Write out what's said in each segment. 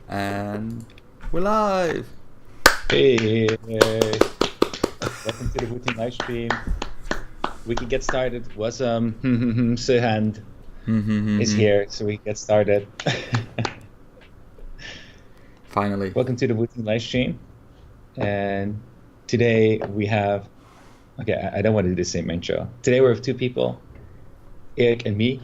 And we're live. Hey, welcome to the Wooting live stream. We can get started. Was Sehand is here, so we can get started. Finally. Welcome to the Wooting live stream. And today we have, okay, I don't want to do the same intro. Today we have two people, Erik and me.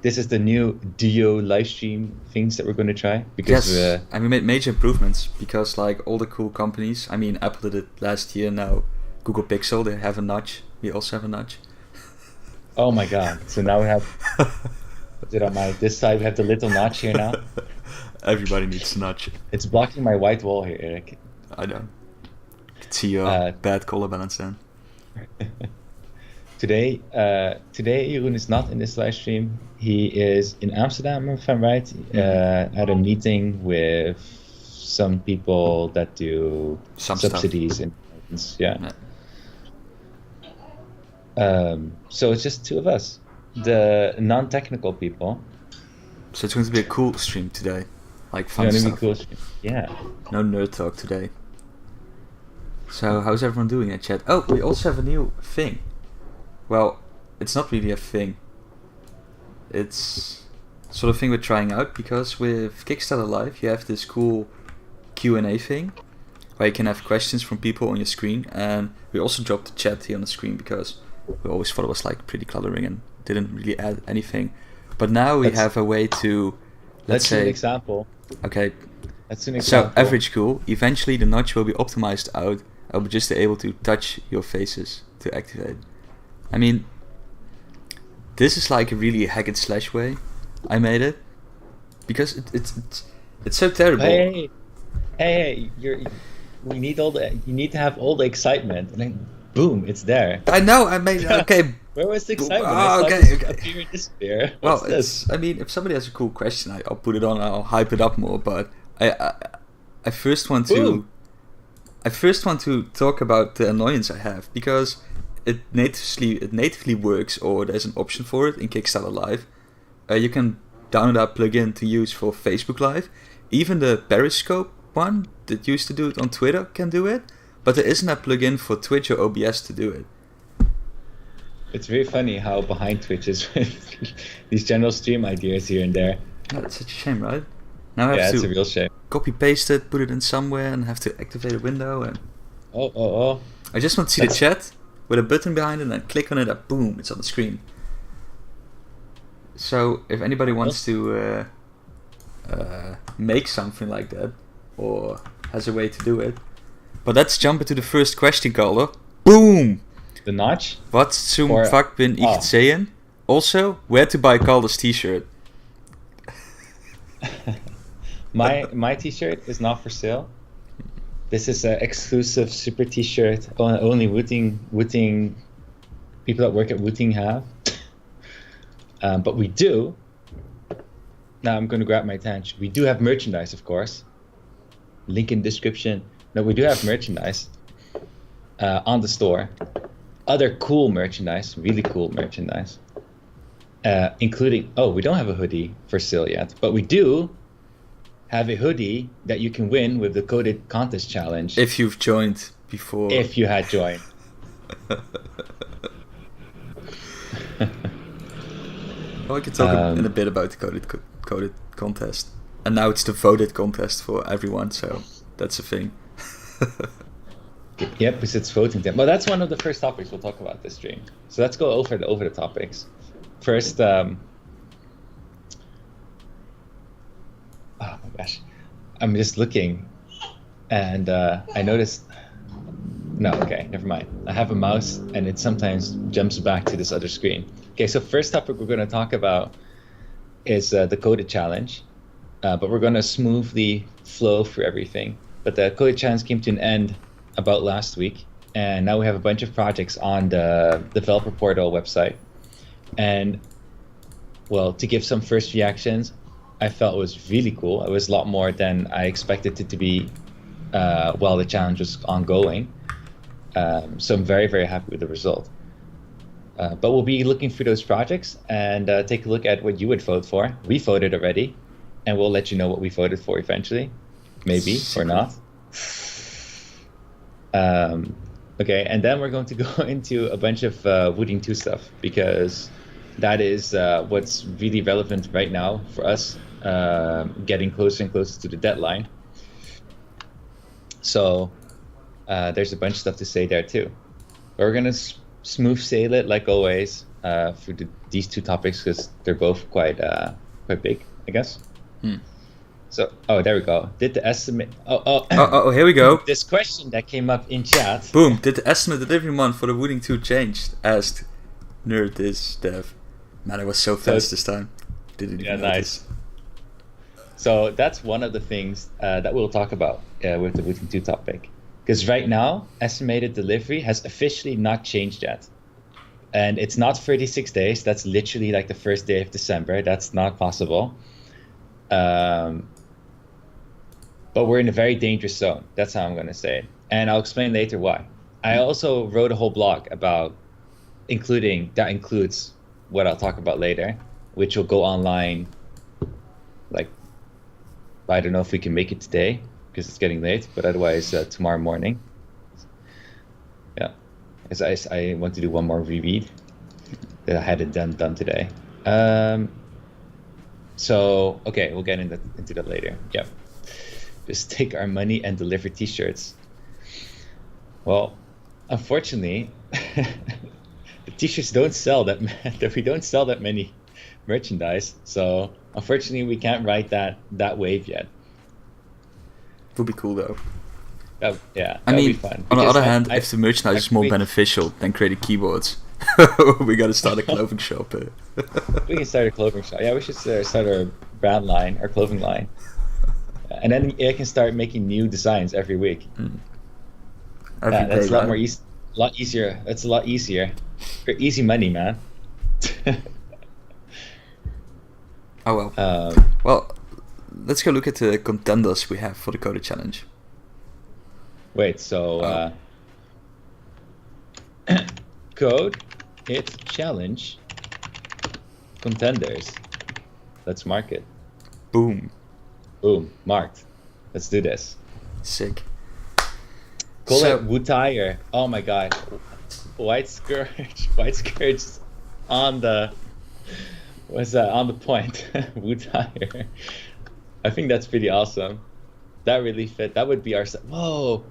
This is the new duo live stream things that we're going to try. Because and we made major improvements because like all the cool companies, I mean Apple did it last year, now Google Pixel, they have a notch. We also have a notch. Oh my god. So now we have, on this side we have the little notch here now. Everybody needs a notch. It's blocking my white wall here, Erik. I know. You can see your bad color balance then. Today Jeroen is not in this live stream. He is in Amsterdam, if I'm right, at a meeting with some people that do Some subsidies in yeah. So it's just two of us, the non-technical people. So it's going to be a cool stream today, like fun It's stuff. gonna be cool. Yeah. No nerd talk today. So how's everyone doing in chat? Oh, we also have a new thing. Well, it's not really a thing. It's sort of thing we're trying out because with Kickstarter Live you have this cool Q&A thing where you can have questions from people on your screen, and we also dropped the chat here on the screen because we always thought it was like pretty cluttering and didn't really add anything. But now we have a way to, let's say, an example. Okay. That's an example. So average cool. Eventually the notch will be optimized out. I'll be just able to touch your faces to activate. I mean, this is like a really hack and slash way I made it because it's so terrible. Hey, you need to have all the excitement, and then boom, it's there. I know, I made okay. Where was the excitement? Okay. Appear and disappear. Well, I mean, if somebody has a cool question, I'll put it on. I'll hype it up more. But I first want to talk about the annoyance I have because it natively works, or there's an option for it in Kickstarter Live. You can download that plugin to use for Facebook Live. Even the Periscope one that used to do it on Twitter can do it, but there isn't a plugin for Twitch or OBS to do it. It's very funny how behind Twitch is with these general stream ideas here and there. No, that's such a shame, right? Now I have it's to a real shame. Copy paste it, put it in somewhere, and have to activate a window. And I just want to see the chat with a button behind it, and then click on it, and boom, it's on the screen. So if anybody wants to make something like that, or has a way to do it, but let's jump into the first question, Calder. Boom! The notch? Wat zum fuck bin ich saying? Also, where to buy Calder's t-shirt? My t-shirt is not for sale. This is an exclusive super t-shirt only Wooting people that work at Wooting have. But we do. Now I'm going to grab my attention. We do have merchandise, of course. Link in description. No, we do have merchandise on the store. Other cool merchandise, really cool merchandise, including. Oh, we don't have a hoodie for sale yet, but we do have a hoodie that you can win with the Koda contest challenge. If you've joined before. If you had joined. Well, I can talk in a bit about the coded contest. And now it's the voted contest for everyone, so that's a thing. Yep, because it's voting time. Well, that's one of the first topics we'll talk about this stream. So let's go over the topics. First, oh my gosh, I'm just looking, and I noticed. No, okay, never mind. I have a mouse, and it sometimes jumps back to this other screen. Okay, so first topic we're going to talk about is the Koda challenge, but we're going to smoothly flow through everything. But the Koda challenge came to an end about last week, and now we have a bunch of projects on the developer portal website. And well, to give some first reactions, I felt it was really cool. It was a lot more than I expected it to be while the challenge was ongoing. So I'm very, very happy with the result. But we'll be looking through those projects and take a look at what you would vote for. We voted already, and we'll let you know what we voted for eventually. maybe or not. Okay, and then we're going to go into a bunch of Wooting 2 stuff, because that is what's really relevant right now for us, getting closer and closer to the deadline. So there's a bunch of stuff to say there too. But we're going to smooth sail it like always for these two topics, because they're both quite big, I guess. So, there we go. Did the estimate... Oh, here we go. This question that came up in chat. Boom. Did the estimate delivery month for the Wooting 2 changed? Asked Nerd this dev. Man, it was so fast this time. Didn't even notice. Nice. So that's one of the things that we'll talk about with the Wooting 2 topic. Because right now, estimated delivery has officially not changed yet. And it's not 36 days. That's literally like the first day of December. That's not possible. But we're in a very dangerous zone. That's how I'm going to say it. And I'll explain later why. I also wrote a whole blog about that includes what I'll talk about later, which will go online, like, I don't know if we can make it today because it's getting late, but otherwise tomorrow morning. Yeah, as I want to do one more reread that I hadn't done today. So, okay, we'll get into that later. Yeah. Just take our money and deliver t-shirts. Well, unfortunately, the t-shirts don't sell we don't sell that many merchandise. So, unfortunately, we can't ride that wave yet. Would be cool though. Yeah, I mean, be fun. on the other hand, if the merchandise is more beneficial than creating keyboards, we gotta start a clothing shop. We can start a clothing shop. Yeah, we should start our brand line, our clothing line. And then it can start making new designs every week. That's a lot easier. That's a lot easier. Easy money, man. Oh well. Well, let's go look at the contenders we have for the Koda challenge. Wait, so code it challenge contenders. Let's mark it. Boom. Boom, marked. Let's do this. Sick. Call it Wootire. Oh my god. White Scourge on the on the point. Wootire. I think that's pretty awesome. That really fit. That would be our whoa.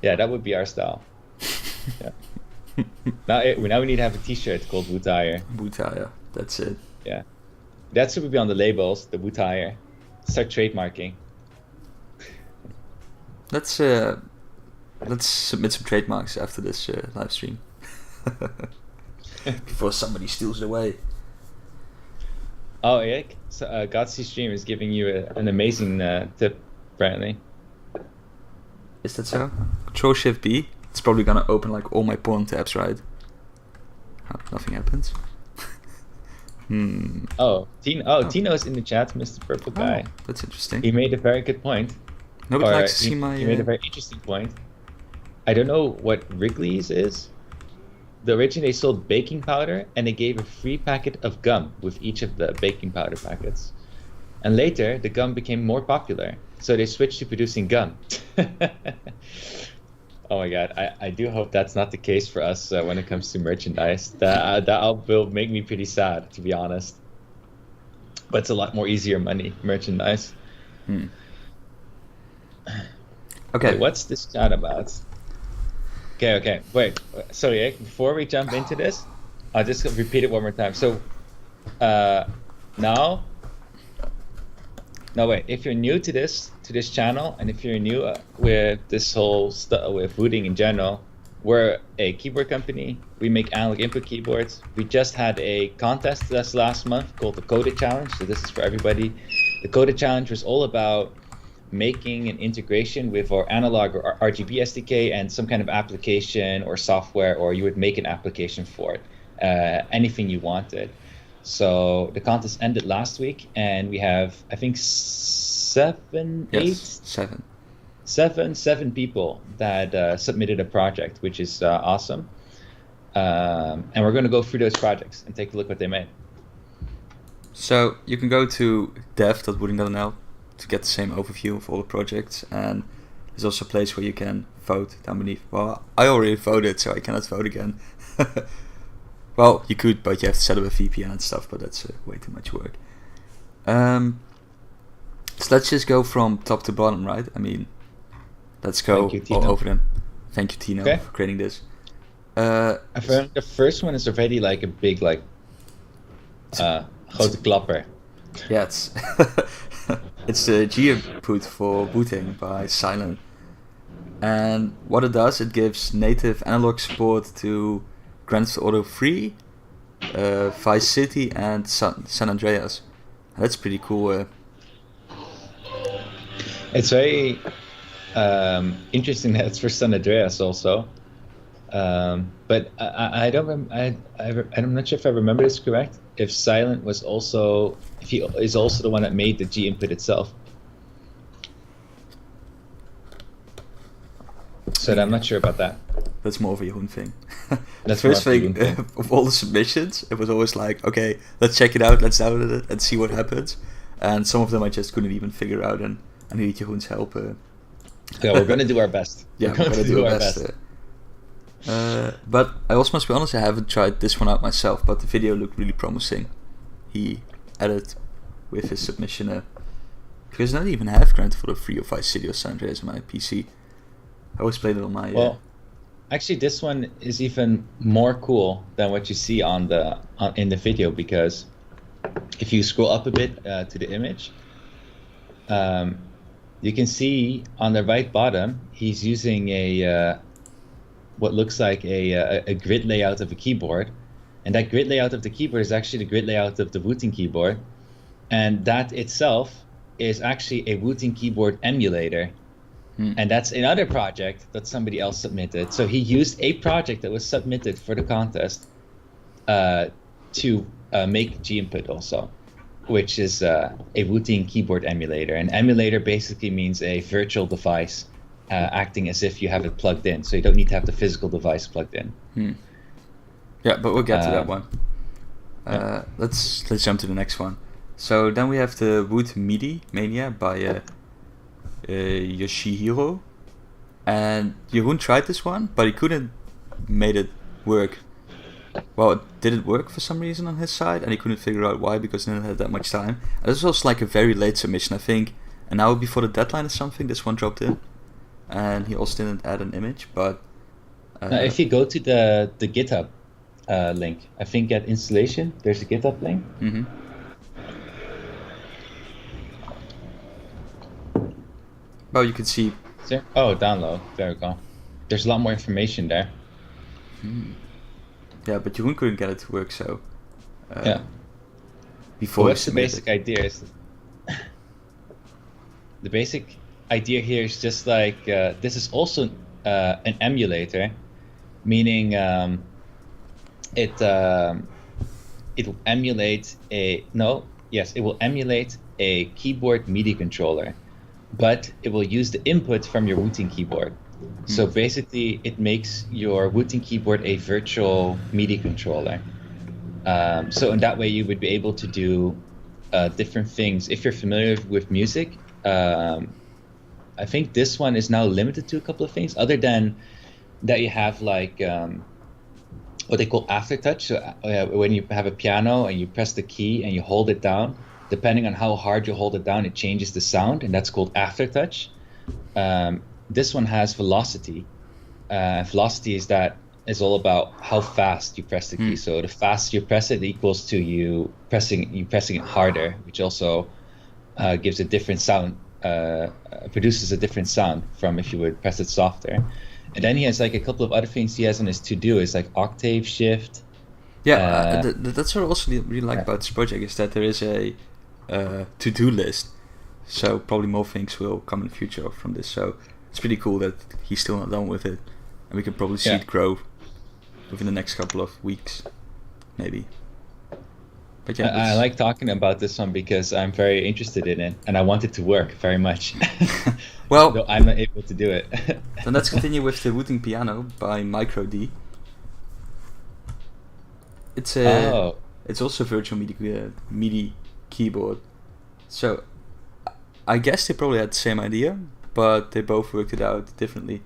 Yeah, that would be our style. Yeah. Now we need to have a t-shirt called Wootire. Wootire. That's it. Yeah. That should be on the labels, the Wootire. Start trademarking. Let's submit some trademarks after this live stream. Before somebody steals it away. Oh, Erik, so God's stream is giving you an amazing tip, apparently. Is that so? Control-Shift-B. It's probably gonna open like all my porn tabs, right? Oh, nothing happens. Tino's in the chat, Mr. Purple Guy. Oh, that's interesting. He made a very good point. Nobody likes to see my... He made a very interesting point. I don't know what Wrigley's is. Originally they sold baking powder, and they gave a free packet of gum with each of the baking powder packets. And later, the gum became more popular, so they switched to producing gum. Oh my god, I do hope that's not the case for us when it comes to merchandise. That will make me pretty sad, to be honest. But it's a lot more easier money, merchandise. Okay. Wait, what's this chat about? Okay. Wait, sorry, Erik, before we jump into this, I'll just repeat it one more time. So, if you're new to this channel, and if you're new with this whole stuff with Wooting in general, we're a keyboard company. We make analog input keyboards. We just had a contest this last month called the Koda Challenge. So this is for everybody. The Koda Challenge was all about making an integration with our analog or our RGB SDK and some kind of application or software, or you would make an application for it, anything you wanted. So the contest ended last week, and we have, I think, seven people that submitted a project, which is awesome. And we're going to go through those projects and take a look what they made. So you can go to dev.wooting.nl to get the same overview of all the projects, and there's also a place where you can vote down beneath. Well, I already voted, so I cannot vote again. Well, you could, but you have to set up a VPN and stuff, but that's way too much work. So let's just go from top to bottom, right? I mean, let's go all over them. Thank you, Tino, for creating this. I found the first one is already like a big, like, grote klapper. Yeah, it's it's the G input for Wooting by Silent. And what it does, it gives native analog support to Grand Theft Auto 3, Vice City, and San Andreas. And that's pretty cool. It's very interesting that it's for San Andreas also. But I don't. I'm not sure if I remember this correct. If Silent was also, if he is also the one that made the G input itself. So I'm not sure about that. That's more of a Jeroen thing. The That's first more of a thing Jeroen thing. of all the submissions, it was always like, okay, let's check it out, let's download it and see what happens. And some of them I just couldn't even figure out, and I needed Jeroen's help. Yeah, we're gonna do our best. Yeah, we're gonna do our best. But I also must be honest, I haven't tried this one out myself, but the video looked really promising. He added with his submission, because I don't even have Grand Theft Auto 3 or Vice City or San Andreas on my PC. I always played it on my... Well, actually, this one is even more cool than what you see on the in the video, because if you scroll up a bit to the image, you can see on the right bottom he's using a what looks like a grid layout of a keyboard, and that grid layout of the keyboard is actually the grid layout of the Wooting keyboard, and that itself is actually a Wooting keyboard emulator. And that's another project that somebody else submitted. So he used a project that was submitted for the contest to make G input also, which is a Wooting keyboard emulator. An emulator basically means a virtual device acting as if you have it plugged in. So you don't need to have the physical device plugged in. Yeah, but we'll get to that one. Let's jump to the next one. So then we have the Woot Midi Mania by Yoshihiro, and Jeroen tried this one, but he couldn't made it work. Well, it didn't work for some reason on his side, and he couldn't figure out why, because he didn't have that much time. And this was also like a very late submission, I think an hour before the deadline or something. This one dropped in, and he also didn't add an image. But now if you go to the GitHub link, I think at installation there's a GitHub link. Mm-hmm. Well, you can see. Oh, download. There we go. There's a lot more information there. Yeah, but Jeroen couldn't get it to work, so. Yeah. Before what's the basic idea? Is the basic idea here is just like this is also an emulator, meaning it will emulate it will emulate a keyboard MIDI controller, but it will use the input from your Wooting keyboard. So basically, it makes your Wooting keyboard a virtual MIDI controller. So in that way, you would be able to do different things. If you're familiar with music, I think this one is now limited to a couple of things. Other than that, you have like what they call aftertouch. So when you have a piano and you press the key and you hold it down, depending on how hard you hold it down, it changes the sound, and that's called aftertouch. This one has velocity. Velocity is all about how fast you press the key. So the faster you press it equals to you pressing it harder, which also gives a different sound, produces a different sound from if you would press it softer. And then he has like a couple of other things he has on his to-do, is like octave shift. Yeah, that's what I also really like about this project, is that there is a to-do list. So probably more things will come in the future from this. So it's pretty cool that he's still not done with it, and we can probably see it grow within the next couple of weeks, maybe. But yeah, I like talking about this one because I'm very interested in it, and I want it to work very much. Well, though I'm not able to do it. Then let's continue with the Wooting Piano by Micro D. It's also a virtual MIDI keyboard. So I guess they probably had the same idea, but they both worked it out differently.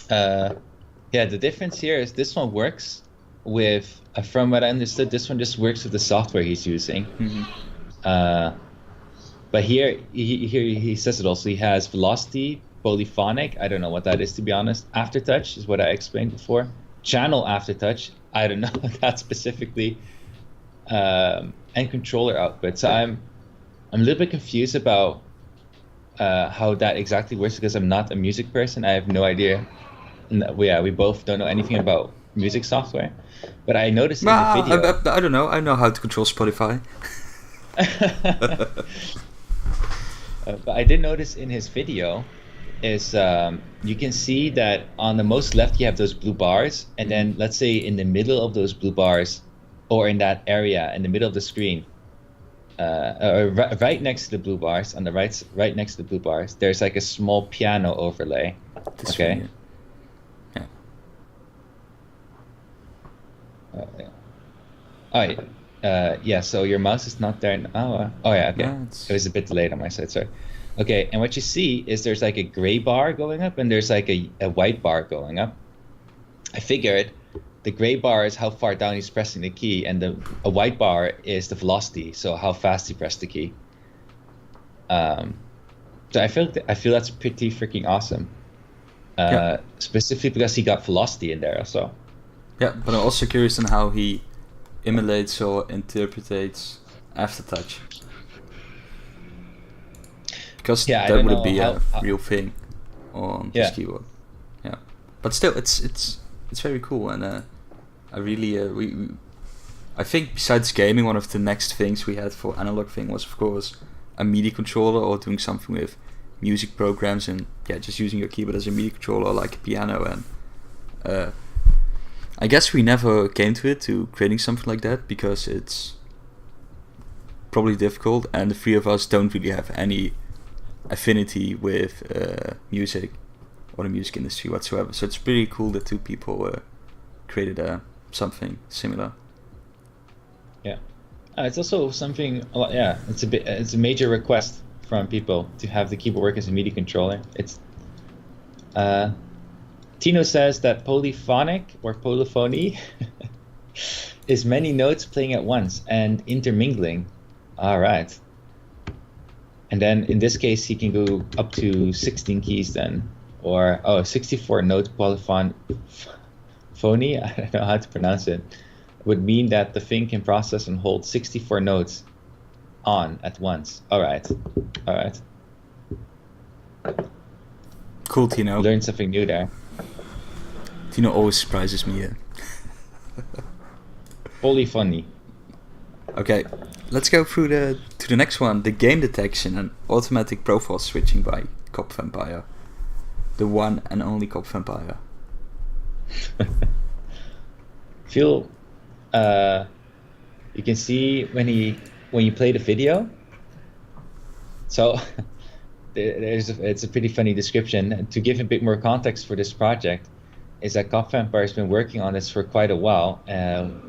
Yeah, the difference here is this one works with, from what I understood, this one just works with the software he's using. But here he says it also. He has velocity, polyphonic. I don't know what that is, to be honest. Aftertouch is what I explained before. Channel aftertouch. I don't know that specifically. And controller output. So I'm a little bit confused about how that exactly works because I'm not a music person. I have no idea. We both don't know anything about music software. But I noticed in the video. I don't know. I know how to control Spotify. But I did notice in his video is you can see that on the most left you have those blue bars, and then let's say in the middle of those blue bars, or in that area in the middle of the screen, right next to the blue bars, on the right next to the blue bars, there's like a small piano overlay. This okay. one, yeah. Oh yeah. Yeah, so your mouse is not there. Oh yeah, okay. No, It was a bit delayed on my side, sorry. Okay, and what you see is there's like a gray bar going up and there's like a white bar going up. I figured the gray bar is how far down he's pressing the key, and a white bar is the velocity, so how fast he pressed the key. So I feel that's pretty freaking awesome. Specifically because he got velocity in there also. Yeah, but I'm also curious on how he emulates or interpretates aftertouch, because that wouldn't be a real thing on this keyboard. Yeah, but still, it's very cool, and I really I think besides gaming, one of the next things we had for analog thing was of course a MIDI controller or doing something with music programs, and just using your keyboard as a MIDI controller like a piano. And I guess we never came to it, to creating something like that, because it's probably difficult, and the three of us don't really have any affinity with music or the music industry whatsoever. So it's pretty cool that two people created something similar. Yeah, it's also something. It's a major request from people to have the keyboard work as a MIDI controller. It's Tino says that polyphonic or polyphony is many notes playing at once and intermingling. All right. And then in this case, he can go up to 16 keys then, or 64 note polyphony. I don't know how to pronounce it. Would mean that the thing can process and hold 64 notes on at once. All right. Cool, Tino. Learned something new there. Tino always surprises me. Polyphony. Okay, let's go through to the next one. The game detection and automatic profile switching by Cop Vampire. The one and only Cop Vampire. You can see when you play the video. So it's a pretty funny description. To give a bit more context for this project, is that Cop Vampire has been working on this for quite a while,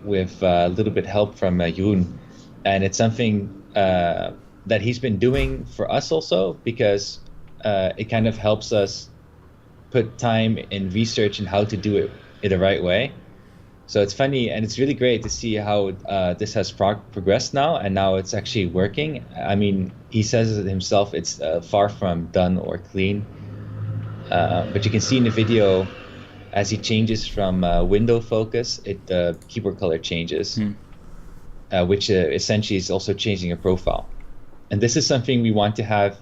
with a little bit help from Jeroen, and it's something that he's been doing for us also, because it kind of helps us put time in research and how to do it in the right way. So it's funny, and it's really great to see how this has progressed now, and now it's actually working. I mean, he says it himself, it's far from done or clean, but you can see in the video, as he changes from window focus, the keyboard color changes, which essentially is also changing a profile. And this is something we want to have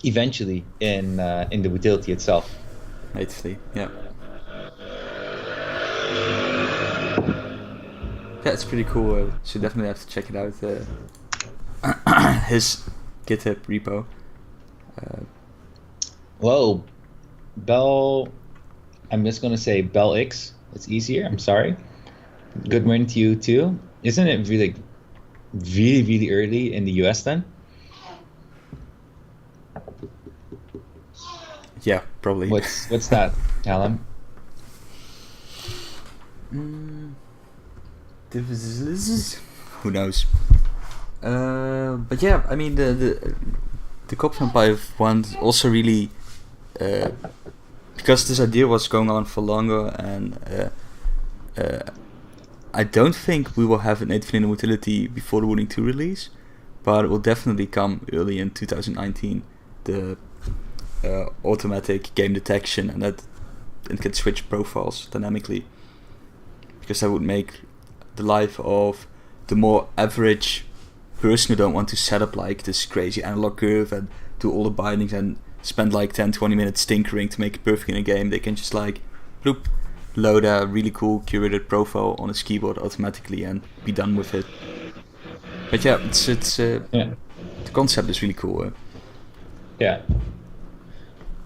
eventually in the utility itself. Natively, yeah. Yeah, it's pretty cool. So definitely have to check it out. His GitHub repo. Whoa, Bell. I'm just gonna say Bell X. It's easier. I'm sorry. Good morning to you too. Isn't it really early in the US then? Yeah, probably. What's that, Callum? Who knows? But yeah, I mean the Cop Vampire one also really because this idea was going on for longer, and I don't think we will have a native linear utility before the Wooting 2 release, but it will definitely come early in 2019. The automatic game detection, and that it can switch profiles dynamically, because that would make the life of the more average person who don't want to set up like this crazy analog curve and do all the bindings and spend like 10-20 minutes tinkering to make it perfect in a game. They can just like bloop, load a really cool curated profile on his keyboard automatically and be done with it. But yeah, it's the concept is really cool. Yeah.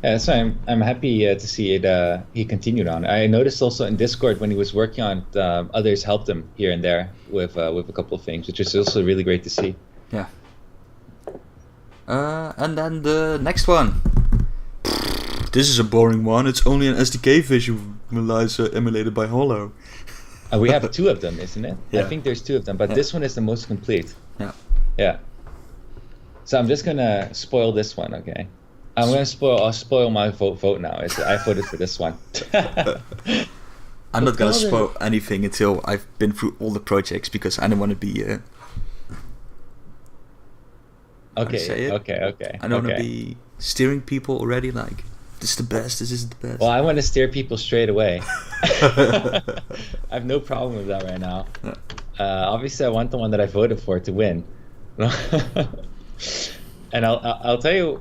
Yeah, so I'm happy to see it. He continued on. I noticed also in Discord when he was working on it, others helped him here and there with a couple of things, which is also really great to see. Yeah. And then the next one. This is a boring one. It's only an SDK visualizer emulated by Hollow. We have two of them, isn't it? Yeah. I think there's two of them, but this one is the most complete. Yeah. Yeah. So I'm just gonna spoil this one, okay? I'll spoil my vote now. I voted for this one. I'm not gonna spoil anything until I've been through all the projects, because I don't want to be. Okay. I don't want to be steering people already. Like, this is the best. This is the best. Well, I want to steer people straight away. I have no problem with that right now. Yeah. Obviously, I want the one that I voted for to win. And I'll tell you.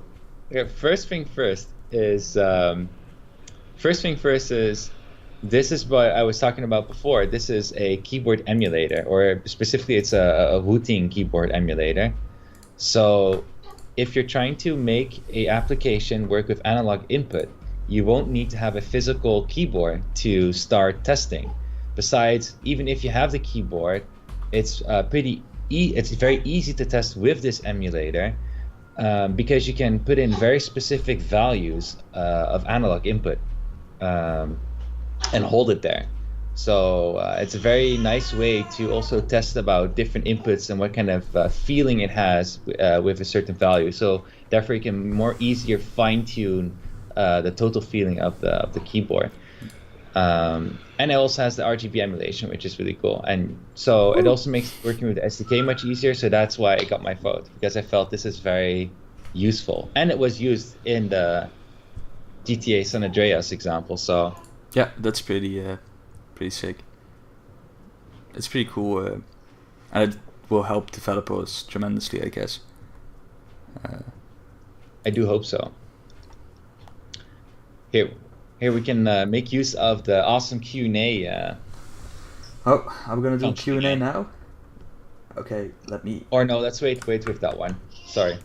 First thing first is this is what I was talking about before. This is a keyboard emulator, or specifically it's a Wooting keyboard emulator. So if you're trying to make a application work with analog input, you won't need to have a physical keyboard to start testing. Besides, even if you have the keyboard, it's it's very easy to test with this emulator. Because you can put in very specific values of analog input and hold it there. So it's a very nice way to also test about different inputs and what kind of feeling it has with a certain value. So therefore you can more easier fine-tune the total feeling of the keyboard. And it also has the RGB emulation, which is really cool. And so it also makes working with the SDK much easier. So that's why I got my vote, because I felt this is very useful. And it was used in the GTA San Andreas example. So yeah, that's pretty sick. It's pretty cool, and it will help developers tremendously, I guess. I do hope so. Here we can make use of the awesome Q&A. Oh, are we gonna do Q&A now? Okay, let me. Or no, let's wait with that one. Sorry.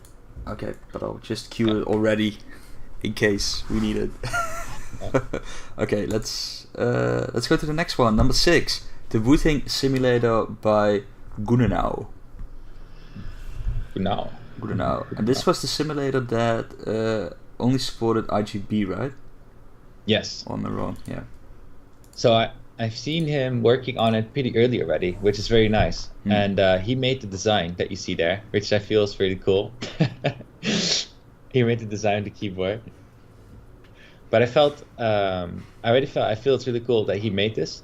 Okay, but I'll just queue it already, in case we need it. Okay, let's go to the next one, number 6, the Wooting simulator by Gunenau. Gunenau. And this was the simulator that only supported RGB, right? Yes. Or am I wrong? Yeah. So I've seen him working on it pretty early already, which is very nice. And he made the design that you see there, which I feel is really cool. He made the design of the keyboard. But I feel it's really cool that he made this.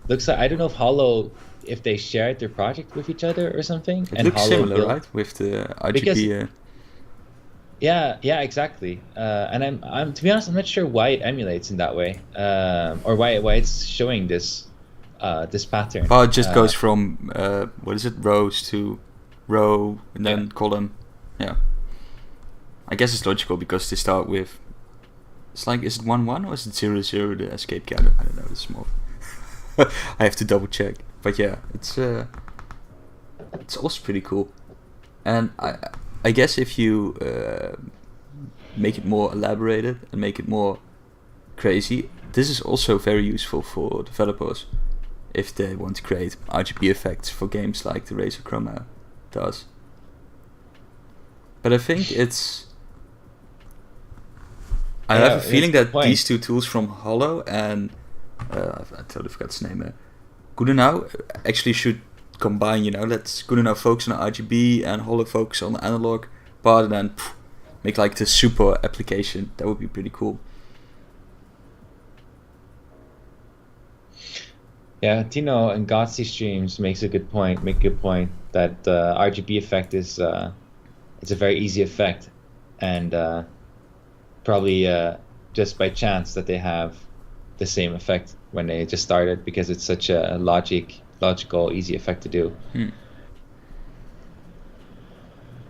Looks like, I don't know if they shared their project with each other or something. It looks similar, right? With the RGB. Yeah, exactly. And I'm to be honest, I'm not sure why it emulates in that way, or why it's showing this pattern. Oh, it just goes from rows to row and then column. Yeah. I guess it's logical because they start with. It's like, is it 1-1 or is it 0-0 the escape counter? I don't know. It's more. I have to double check. But yeah, it's also pretty cool, and I guess if you make it more elaborated and make it more crazy, this is also very useful for developers if they want to create RGB effects for games like the Razer Chroma does. But I think I have a feeling that these two tools from Hollow and I totally forgot his name, Gunenau, actually should combine, you know, let's good enough focus on RGB and holo focus on the analog part, and then make like the super application. That would be pretty cool. Yeah, Tino and Godsey streams makes a good point. That RGB effect is it's a very easy effect, and probably just by chance that they have the same effect when they just started, because it's such a logical, easy effect to do.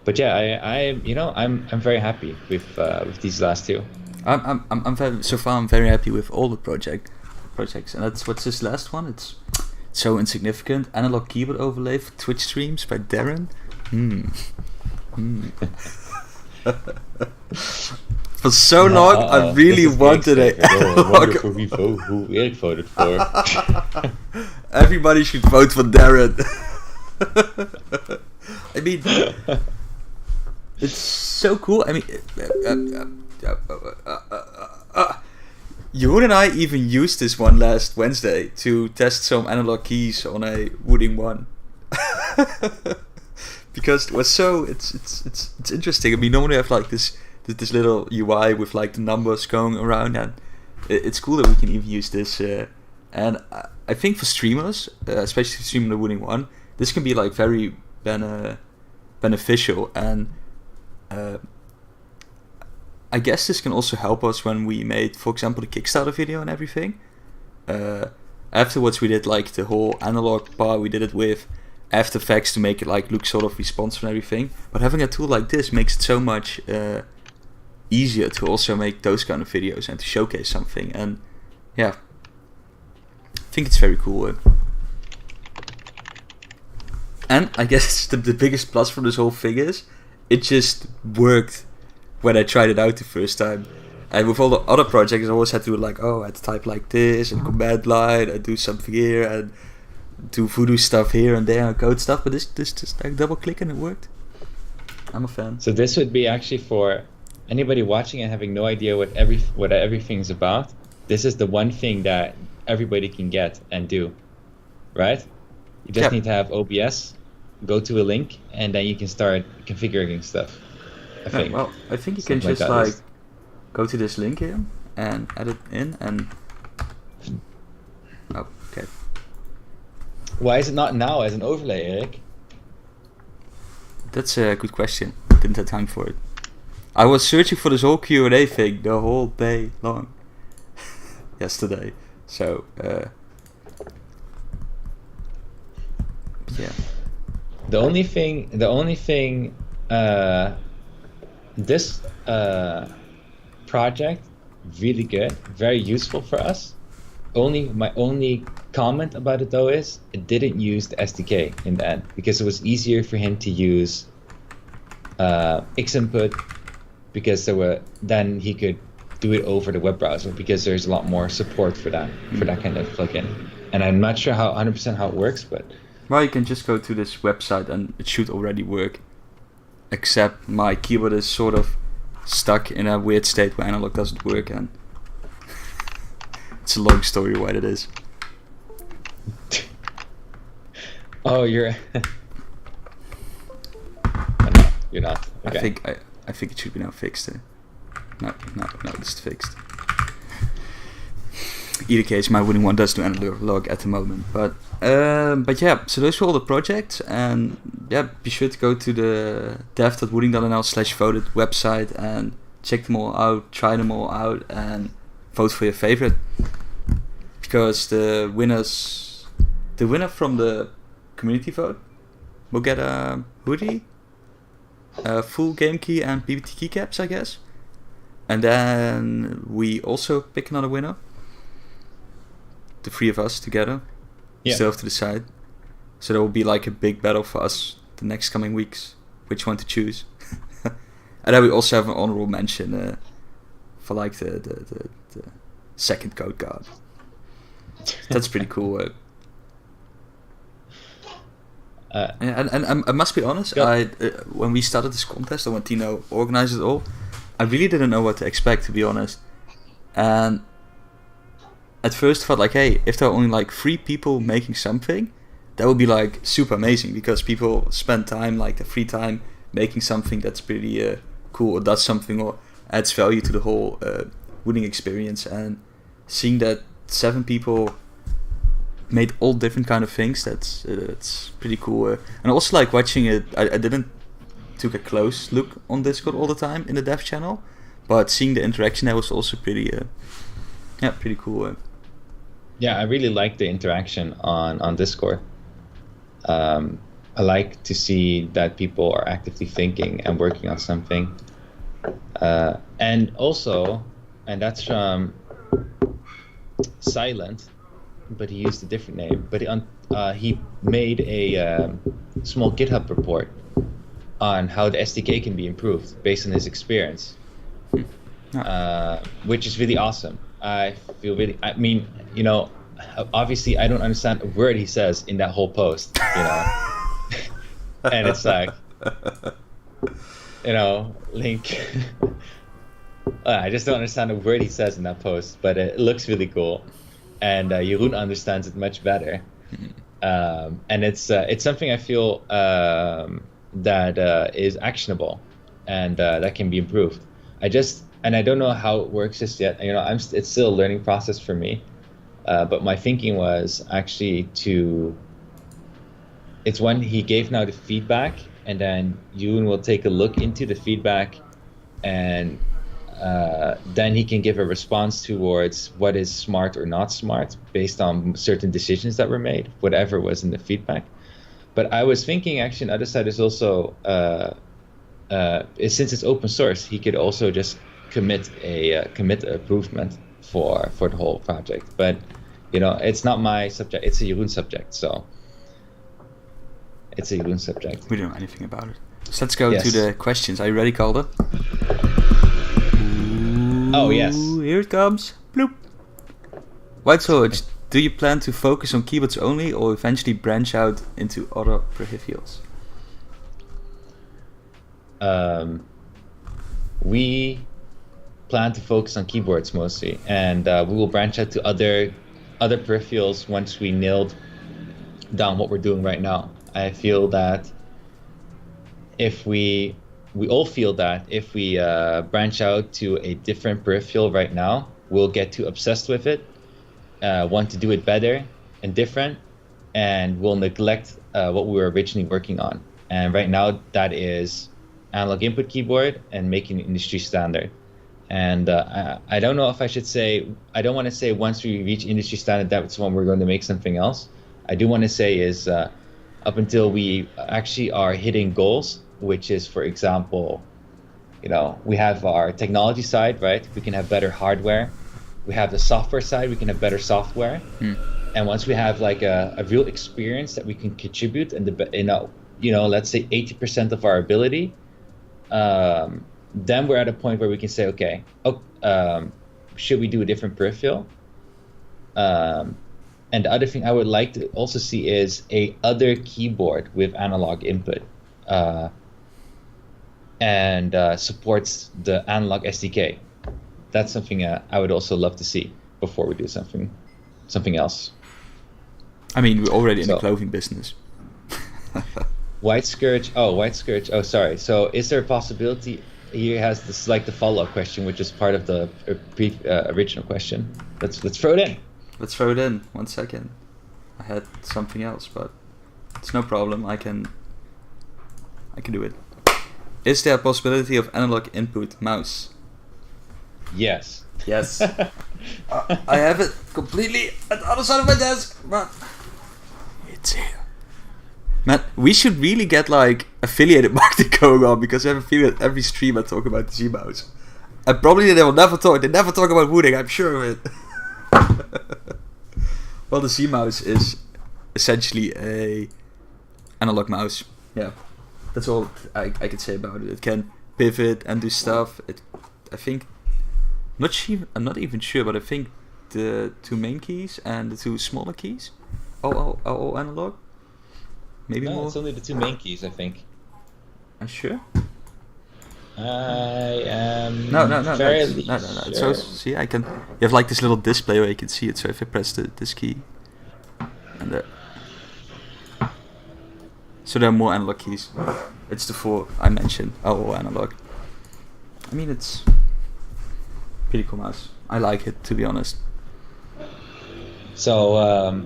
But yeah, I'm very happy with these last two. I'm very happy with all the projects, and what's this last one? It's so insignificant. Analog keyboard overlay for Twitch streams by Darren. For so long, I really wanted it. I wonder who Erik voted for. Everybody should vote for Darren. I mean, it's so cool. I mean, Jeroen and I even used this one last Wednesday to test some analog keys on a Wooting 1. Because it was so it's interesting. I mean, normally I have like this little UI with like the numbers going around, and it's cool that we can even use this. And I think for streamers, especially streaming the Wooting 1, this can be like very beneficial. And I guess this can also help us when we made, for example, the Kickstarter video and everything. Afterwards, we did like the whole analog part. We did it with After Effects to make it like look sort of responsive and everything. But having a tool like this makes it so much easier to also make those kind of videos and to showcase something. And yeah, I think it's very cool. And I guess the biggest plus for this whole thing is it just worked when I tried it out the first time. And with all the other projects, I always had to do like, I had to type like this and command line and do something here and do voodoo stuff here and there and code stuff. But this just like double click and it worked. I'm a fan. So this would be actually for anybody watching and having no idea what everything's about. This is the one thing that everybody can get and do, right? You just need to have OBS, go to a link, and then you can start configuring stuff. I think. Well, I think you can just like go to this link here and add it in and. Oh, okay. Why is it not now as an overlay, Erik? That's a good question. Didn't have time for it. I was searching for this whole Q&A thing the whole day long yesterday. So, yeah. The only thing this project really good, very useful for us. My only comment about it though is it didn't use the SDK in the end, because it was easier for him to use Xinput, because then he could do it over the web browser, because there's a lot more support for that kind of plugin. And I'm not sure 100% how it works, but well, you can just go to this website and it should already work. Except my keyboard is sort of stuck in a weird state where analog doesn't work, and it's a long story why that is. Oh, you're you're not. Okay. I think it should be now fixed. No, it's fixed. Either case, my Wooting 1 does do analog at the moment, but yeah. So those were all the projects, and yeah, be sure to go to the dev.wooting.nl/voted website and check them all out, try them all out, and vote for your favorite. Because the winner from the community vote will get a hoodie, a full game key, and BBT keycaps, I guess. And then we also pick another winner. The three of us together. Yeah. Still have to decide. So there will be like a big battle for us the next coming weeks, which one to choose. And then we also have an honorable mention for like the second code card. That's pretty cool. And I must be honest, when we started this contest and when Tino organized it all, I really didn't know what to expect, to be honest. And at first I felt like, hey, if there are only like 3 people making something, that would be like super amazing, because people spend time, like the free time, making something that's pretty cool, or does something, or adds value to the whole Wooting experience. And seeing that 7 people made all different kind of things, that's pretty cool. And also like watching it, I didn't took a close look on Discord all the time in the dev channel, but seeing the interaction there was also pretty cool. Yeah, I really like the interaction on Discord. I like to see that people are actively thinking and working on something. And also, and that's from Silent, but he used a different name. But he made a small GitHub report on how the SDK can be improved based on his experience, which is really awesome. I mean, you know, obviously I don't understand a word he says in that whole post, you know. And it's like, you know, Link. I just don't understand a word he says in that post, but it looks really cool, and Jeroen understands it much better. And it's something I feel that is actionable, and that can be improved. I don't know how it works just yet. You know, it's still a learning process for me. But my thinking was actually it's when he gave now the feedback, and then Yoon will take a look into the feedback, and then he can give a response towards what is smart or not smart based on certain decisions that were made, whatever was in the feedback. But I was thinking, actually, on the other side is also, since it's open source, he could also just commit improvement for the whole project. But you know, it's not my subject; it's a Jeroen subject. So it's a Jeroen subject. We don't know anything about it. So let's go to the questions. Are you ready, Calder? Oh yes. Here it comes. Bloop. White Sword, do you plan to focus on keyboards only, or eventually branch out into other peripherals? We plan to focus on keyboards mostly, and we will branch out to other peripherals once we nailed down what we're doing right now. I feel that if we all feel that if we branch out to a different peripheral right now, we'll get too obsessed with it, want to do it better and different, and we'll neglect what we were originally working on. And right now, that is analog input keyboard and making an industry standard. And I don't know if I should say, I don't want to say once we reach industry standard, that's when we're going to make something else. I do want to say is up until we actually are hitting goals, which is, for example, you know, we have our technology side, right? We can have better hardware. We have the software side, we can have better software. And once we have like a real experience that we can contribute, and you know, let's say 80% of our ability, then we're at a point where we can say, okay, should we do a different peripheral? And the other thing I would like to also see is a other keyboard with analog input, and supports the analog SDK. That's something I would also love to see before we do something else. I mean, we're already in the clothing business. White Scourge. Oh, sorry. So, is there a possibility? He has this like the follow-up question, which is part of the original question. Let's throw it in. Let's throw it in. 1 second. I had something else, but it's no problem. I can do it. Is there a possibility of analog input mouse? Yes. Yes. I have it completely at the other side of my desk, but it's here. Man, we should really get like affiliated marketing going on, because I have a feeling that every stream I talk about the Z-mouse. And probably they never talk about Wooting, I'm sure of it. Well, the Z-mouse is essentially a analog mouse. Yeah. That's all I can say about it. It can pivot and do stuff. I'm not even sure, but I think the 2 main keys and the 2 smaller keys are all analog. Maybe more. It's only the 2 main keys, I think. Are you sure? I am. No. Sure. So see, you have like this little display where you can see it. So if I press this key, and So there are more analog keys. It's the 4 I mentioned, are all analog. I mean, it's pretty cool mouse. I like it, to be honest. So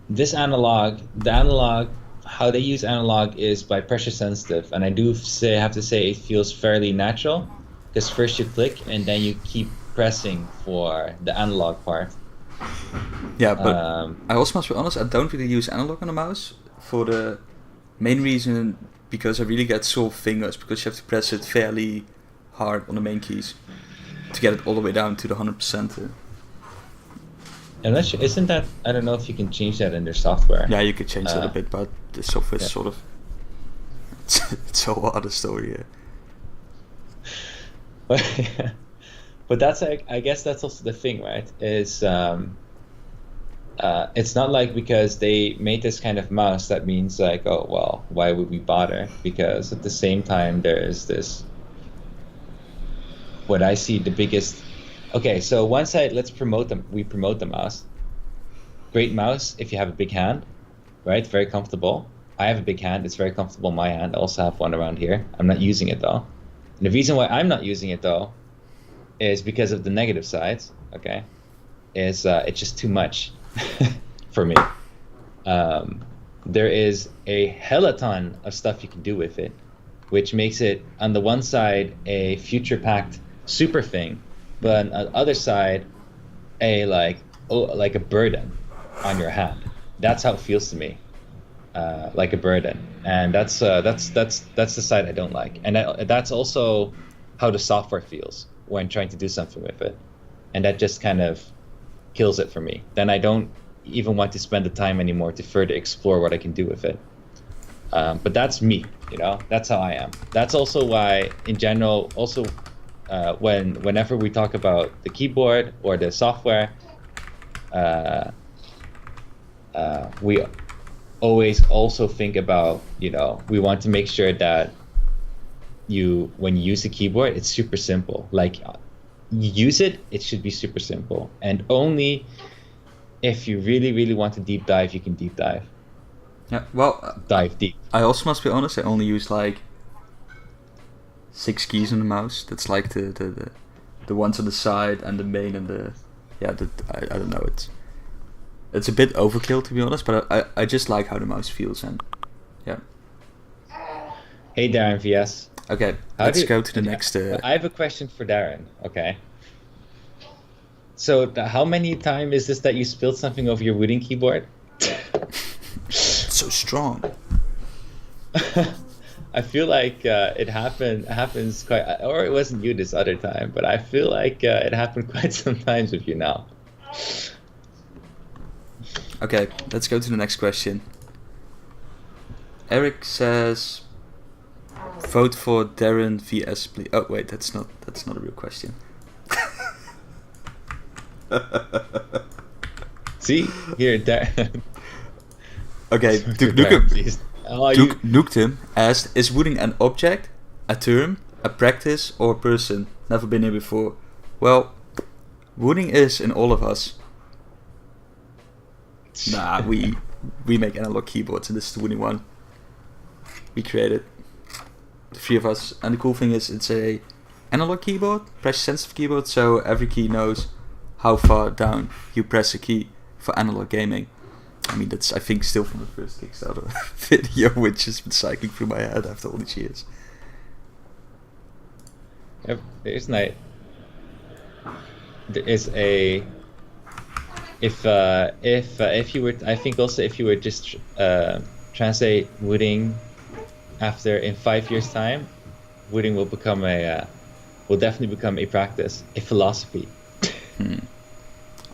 the analog, how they use analog is by pressure sensitive, and I have to say it feels fairly natural, because first you click and then you keep pressing for the analog part. Yeah, but I also must be honest, I don't really use analog on the mouse for the main reason because I really get sore fingers, because you have to press it fairly hard on the main keys to get it all the way down to the 100%. Unless isn't that, I don't know if you can change that in their software. Yeah, you could change that a bit, but the software is sort of it's a whole other story. Yeah. But that's I guess that's also the thing, right? Is it's not like because they made this kind of mouse that means like, oh well, why would we bother? Because at the same time there is this, what I see the biggest. Okay, so one side, we promote the mouse. Great mouse if you have a big hand, right? Very comfortable. I have a big hand, it's very comfortable in my hand. I also have one around here. I'm not using it though. And the reason why I'm not using it though is because of the negative sides, okay? It's just too much for me. There is a hellaton of stuff you can do with it, which makes it, on the one side, a future-packed super thing, but on the other side, like a burden on your hand. That's how it feels to me, like a burden, and that's the side I don't like, and that's also how the software feels when trying to do something with it, and that just kind of kills it for me. Then I don't even want to spend the time anymore to further explore what I can do with it. But that's me, that's how I am. That's also why, in general, also whenever we talk about the keyboard or the software, we always also think about, we want to make sure that when you use the keyboard, it's super simple. Like, you use it, it should be super simple. And only if you really, really want to deep dive, you can deep dive. Yeah, well, dive deep. I also must be honest, I only use like 6 keys on the mouse. That's like the ones on the side and the main and I don't know, it's a bit overkill, to be honest, but I just like how the mouse feels, and yeah. Hey Darren VS. Okay, let's go to the next. I have a question for Darren. Okay. So how many times is this that you spilled something over your Wooting keyboard? It's so strong. I feel like it happens quite, or it wasn't you this other time, but I feel like it happened quite sometimes with you now. Okay, let's go to the next question. Eric says, vote for Darren VS, please. Oh wait, that's not a real question. See here, Darren. Okay, Nuked him asked, is Wooting an object, a term, a practice, or a person? Never been here before. Well, Wooting is in all of us. Nah, we make analog keyboards, and this is the Wooting one. We created, the 3 of us, and the cool thing is it's a analog keyboard, pressure sensitive keyboard, so every key knows how far down you press a key for analog gaming. I mean, that's, I think, still from the first Kickstarter video, which has been cycling through my head after all these years. There's a, if you were, I think also if you were just translate Wooting in 5 years' time, Wooting will definitely become a practice, a philosophy.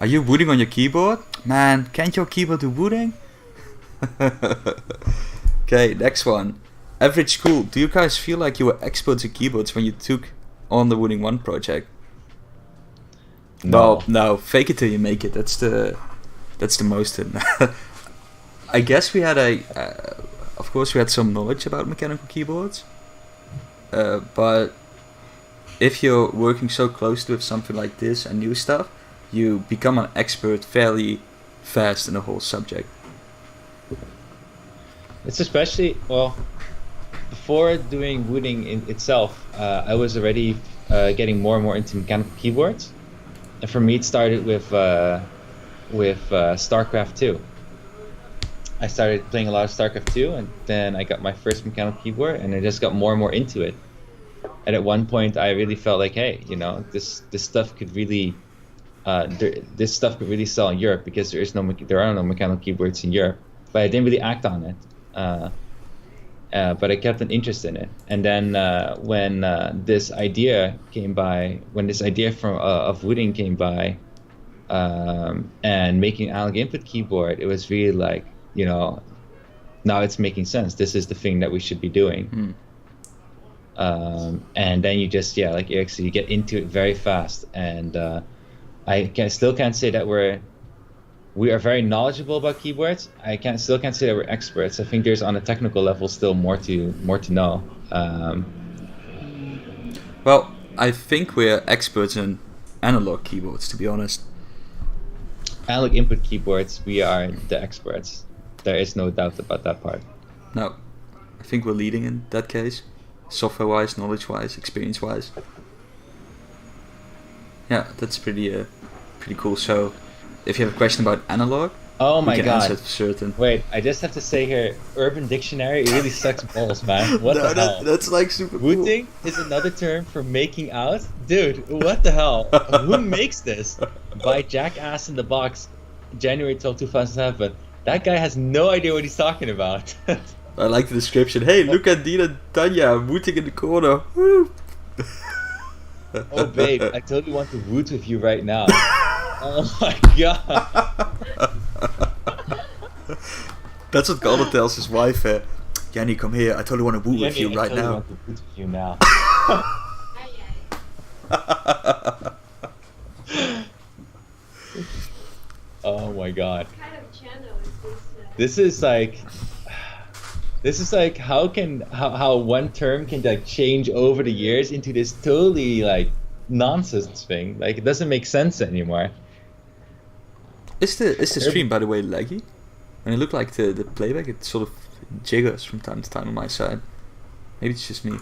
Are you Wooting on your keyboard? Man, can't your keyboard do Wooting? Okay, next one. Average School, do you guys feel like you were experts at keyboards when you took on the Wooting 1 project? No. No, fake it till you make it. That's the most. I guess we had of course we had some knowledge about mechanical keyboards, but if you're working so close with something like this and new stuff, you become an expert fairly fast in the whole subject. It's especially, well, before doing Wooting in itself, I was already getting more and more into mechanical keyboards. And for me, it started with StarCraft 2. I started playing a lot of StarCraft 2, and then I got my first mechanical keyboard, and I just got more and more into it. And at one point, I really felt like, hey, you know, this stuff could really, this stuff could really sell in Europe, because there are no mechanical keyboards in Europe. But I didn't really act on it. But I kept an interest in it. And then when this idea of Wooting came by, and making an analog input keyboard, it was really like, you know, now it's making sense. This is the thing that we should be doing. And then you just, like Erik said, you get into it very fast. And still can't say that we are very knowledgeable about keyboards. Still can't say that we're experts. I think there's, on a technical level, still more to know. Well, I think we're experts in analog keyboards, to be honest. Analog input keyboards, we are the experts. There is no doubt about that part. No, I think we're leading in that case, software-wise, knowledge-wise, experience-wise. Yeah, that's pretty cool. So, if you have a question about analog, oh my you can god, answer it for certain. Wait, I just have to say here, Urban Dictionary, it really sucks balls, man. What the hell? That's like super cool. Wooting is another term for making out? Dude, what the hell? Who makes this? By Jackass in the Box, January 12, 2007. That guy has no idea what he's talking about. I like the description. Hey, look at Dean and Tanya wooting in the corner. Woo. Oh, babe, I totally want to woot with you right now. Oh my god. That's what Calder tells his wife. Jenny, come here. I totally want to woot with you right now. I totally want to woot with you now. Oh my god. What kind of channel is this? This is like how one term can like change over the years into this totally like nonsense thing. Like, it doesn't make sense anymore. Is the stream, by the way, laggy? When it looked like the playback, it sort of jiggers from time to time on my side. Maybe it's just me.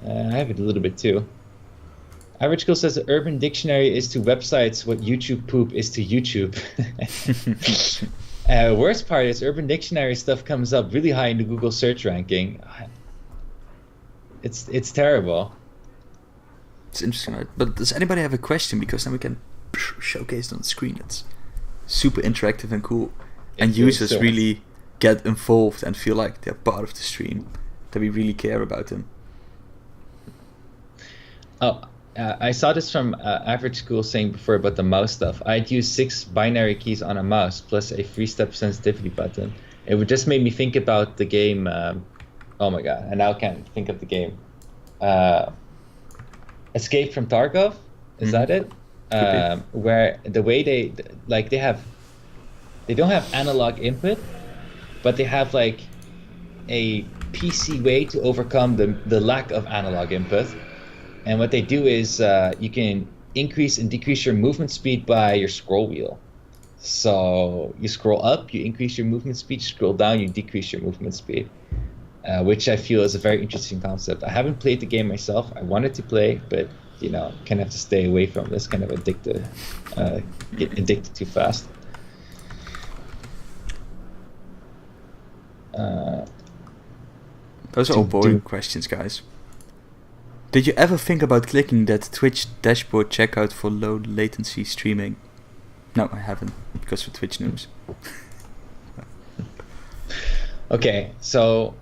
I have it a little bit too. Average Girl says the Urban Dictionary is to websites what YouTube poop is to YouTube. Worst part is Urban Dictionary stuff comes up really high in the Google search ranking. It's terrible. It's interesting, right? But does anybody have a question? Because then we can showcase it on the screen. It's super interactive and cool. And users really get involved and feel like they're part of the stream. That we really care about them. Oh, I saw this from Average School saying before about the mouse stuff. I'd use 6 binary keys on a mouse plus a 3-step sensitivity button. It would just make me think about the game. Oh my god, I now can't think of the game. Escape from Tarkov, is that it? Where the way they don't have analog input, but they have like a PC way to overcome the lack of analog input. And what they do is you can increase and decrease your movement speed by your scroll wheel. So you scroll up, you increase your movement speed, scroll down, you decrease your movement speed, which I feel is a very interesting concept. I haven't played the game myself. I wanted to play, but you know, kind of have to stay away from this, kind of addicted, get addicted too fast. Those are all boring questions, guys. Did you ever think about clicking that Twitch dashboard checkout for low latency streaming? No, I haven't, because for Twitch news. Okay, so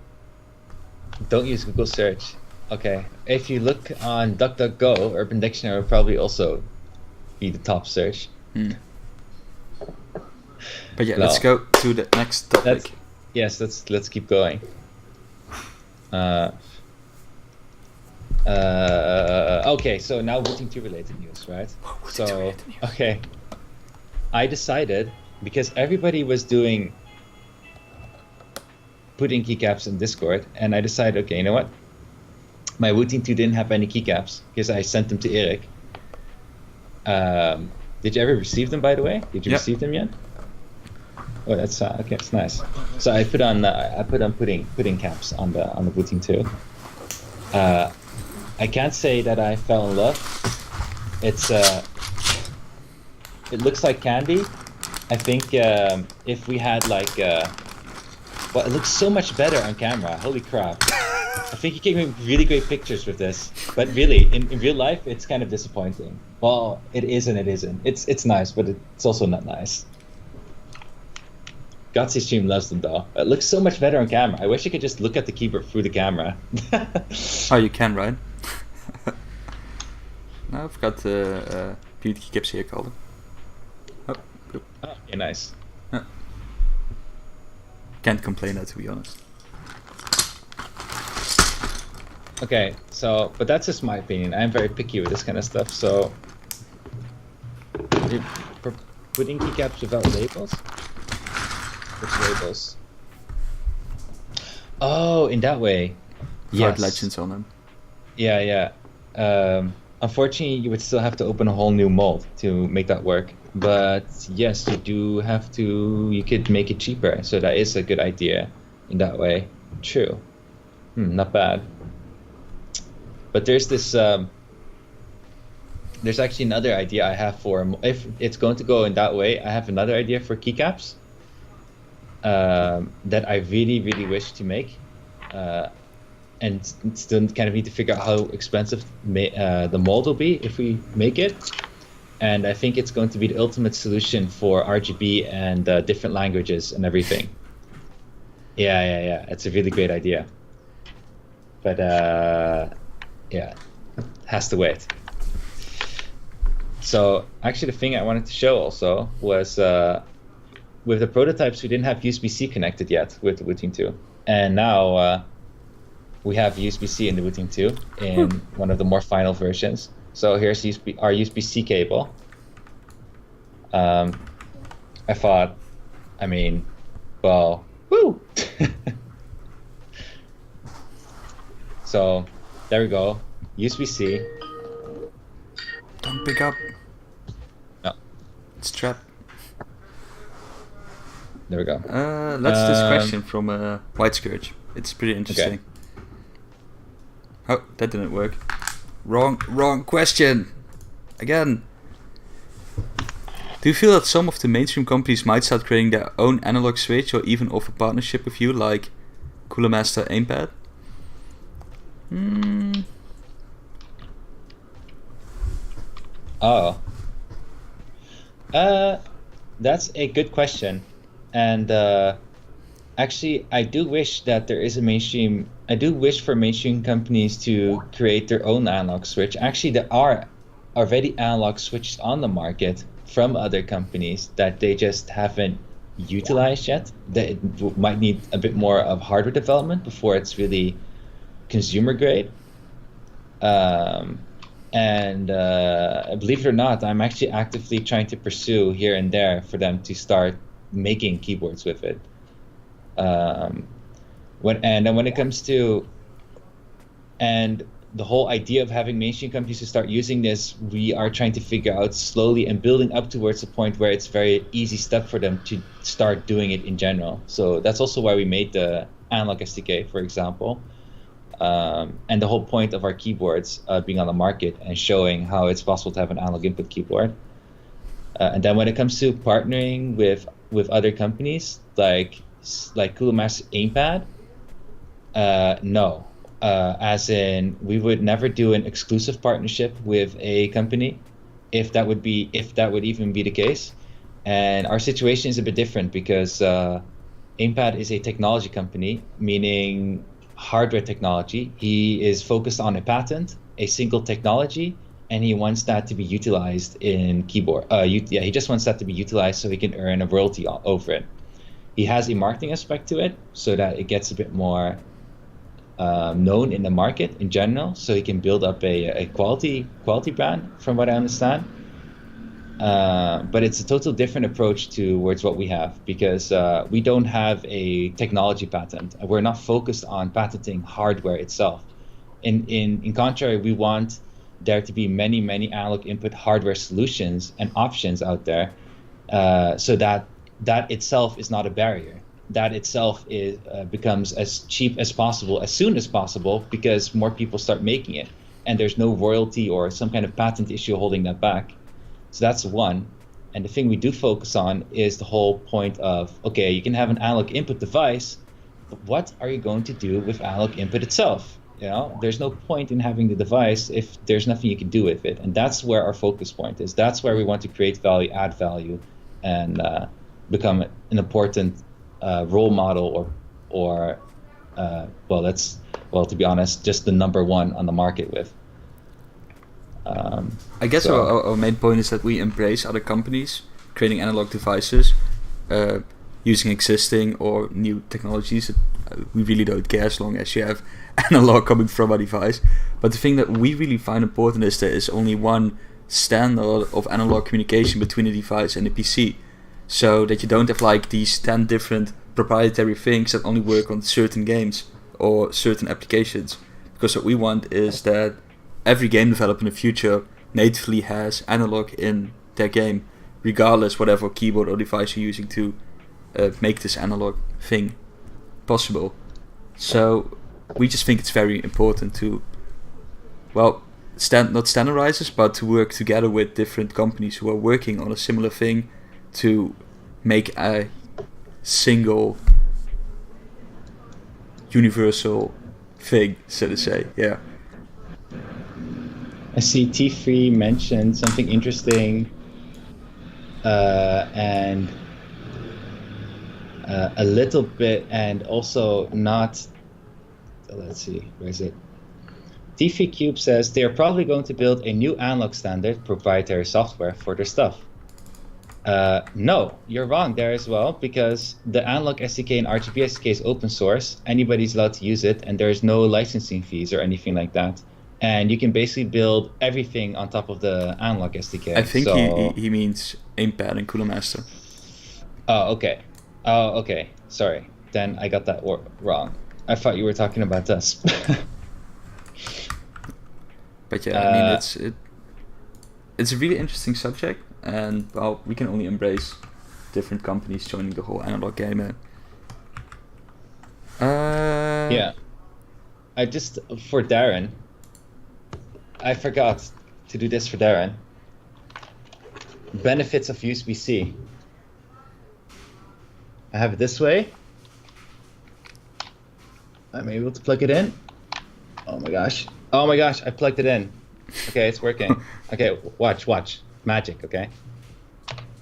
don't use Google search. Okay, if you look on DuckDuckGo, Urban Dictionary will probably also be the top search. But yeah, let's go to the next topic. Let's keep going. Okay, so now Wooting 2 related news, right? Okay, I decided, because everybody was putting keycaps in Discord, and I decided, okay, you know what? My Wooting 2 didn't have any keycaps because I sent them to Erik. Did you ever receive them, by the way? Did you receive them yet? Oh, that's okay. It's nice. So I put on pudding caps on the Wooting too. I can't say that I fell in love. It's it looks like candy. I think if we had like well, it looks so much better on camera. Holy crap! I think you can make really great pictures with this, but really in real life it's kind of disappointing. Well, it is and it isn't. It's nice, but it's also not nice. Gutsy Stream loves them though. It looks so much better on camera. I wish you could just look at the keyboard through the camera. Oh, you can, right? No, I've got beauty keycaps here, Calder. Oh, okay, nice. Can't complain though, to be honest. Okay, so, but that's just my opinion. I'm very picky with this kind of stuff, so... For putting keycaps without labels? Which labels? Oh, in that way. Yes. Legends on them. Yeah. Unfortunately, you would still have to open a whole new mold to make that work. But yes, you do have to... You could make it cheaper, so that is a good idea in that way. True. Not bad. But there's this... there's actually another idea I have for... If it's going to go in that way, I have another idea for keycaps. That I really, really wish to make, and still kind of need to figure out how expensive the mold will be if we make it. And I think it's going to be the ultimate solution for RGB and different languages and everything. Yeah. It's a really great idea. But yeah, has to wait. So actually, the thing I wanted to show also was. With the prototypes, we didn't have USB-C connected yet with the Wooting 2. And now we have USB-C in the Wooting 2 in one of the more final versions. So here's our USB-C cable. I thought, well, woo! So there we go, USB-C. Don't pick up. No. It's trapped. There we go. That's this question from White Scourge. It's pretty interesting. Okay. Oh, that didn't work. Wrong question. Again. Do you feel that some of the mainstream companies might start creating their own analog switch or even offer partnership with you, like Cooler Master Aimpad? Oh. That's a good question. And actually, I do wish that there is a mainstream... I do wish for mainstream companies to create their own analog switch. Actually, there are already analog switches on the market from other companies that they just haven't utilized yet. That it might need a bit more of hardware development before it's really consumer grade. And believe it or not, I'm actually actively trying to pursue here and there for them to start making keyboards with it. When it comes to the whole idea of having mainstream companies to start using this, we are trying to figure out slowly and building up towards a point where it's very easy step for them to start doing it in general. So that's also why we made the analog SDK, for example. And the whole point of our keyboards being on the market and showing how it's possible to have an analog input keyboard. And then when it comes to partnering with other companies like Cooler Master Aimpad, no. As in, we would never do an exclusive partnership with a company, if that would even be the case. And our situation is a bit different because Aimpad is a technology company, meaning hardware technology. He is focused on a patent, a single technology, and he wants that to be utilized in keyboard. He just wants that to be utilized so he can earn a royalty over it. He has a marketing aspect to it so that it gets a bit more known in the market in general, so he can build up a quality brand, from what I understand. But it's a total different approach towards what we have, because we don't have a technology patent. We're not focused on patenting hardware itself. In contrary, we want there to be many analog input hardware solutions and options out there, so that that itself is not a barrier. That itself becomes as cheap as possible, as soon as possible, because more people start making it, and there's no royalty or some kind of patent issue holding that back. So that's one. And the thing we do focus on is the whole point of, okay, you can have an analog input device, but what are you going to do with analog input itself? There's no point in having the device if there's nothing you can do with it. And that's where our focus point is. That's where we want to create value, add value, and become an important role model to be honest, just the number one on the market with. I guess our main point is that we embrace other companies creating analog devices, using existing or new technologies. We really don't care as long as you have analog coming from a device. But the thing that we really find important is there is only one standard of analog communication between the device and the PC, so that you don't have like these 10 different proprietary things that only work on certain games or certain applications. Because what we want is that every game developer in the future natively has analog in their game, regardless whatever keyboard or device you're using to make this analog thing possible. So we just think it's very important to, not standardize this, but to work together with different companies who are working on a similar thing to make a single universal thing, so to say. Yeah. I see T3 mentioned something interesting, and a little bit, and also not. Let's see, where is it? T3 Cube says they are probably going to build a new analog standard proprietary software for their stuff. No, you're wrong there as well, because the analog SDK and RGB SDK is open source. Anybody's allowed to use it, and there's no licensing fees or anything like that. And you can basically build everything on top of the analog SDK. I think he means Aimpad and Cooler Master. Oh, okay. Sorry. Then I got that wrong. I thought you were talking about us. But yeah, I mean, it's a really interesting subject, and well, we can only embrace different companies joining the whole analog game. Yeah. For Darren, I forgot to do this for Darren. Benefits of USB-C. I have it this way. I'm able to plug it in. Oh my gosh, I plugged it in. Okay, it's working. Okay, watch. Magic, okay?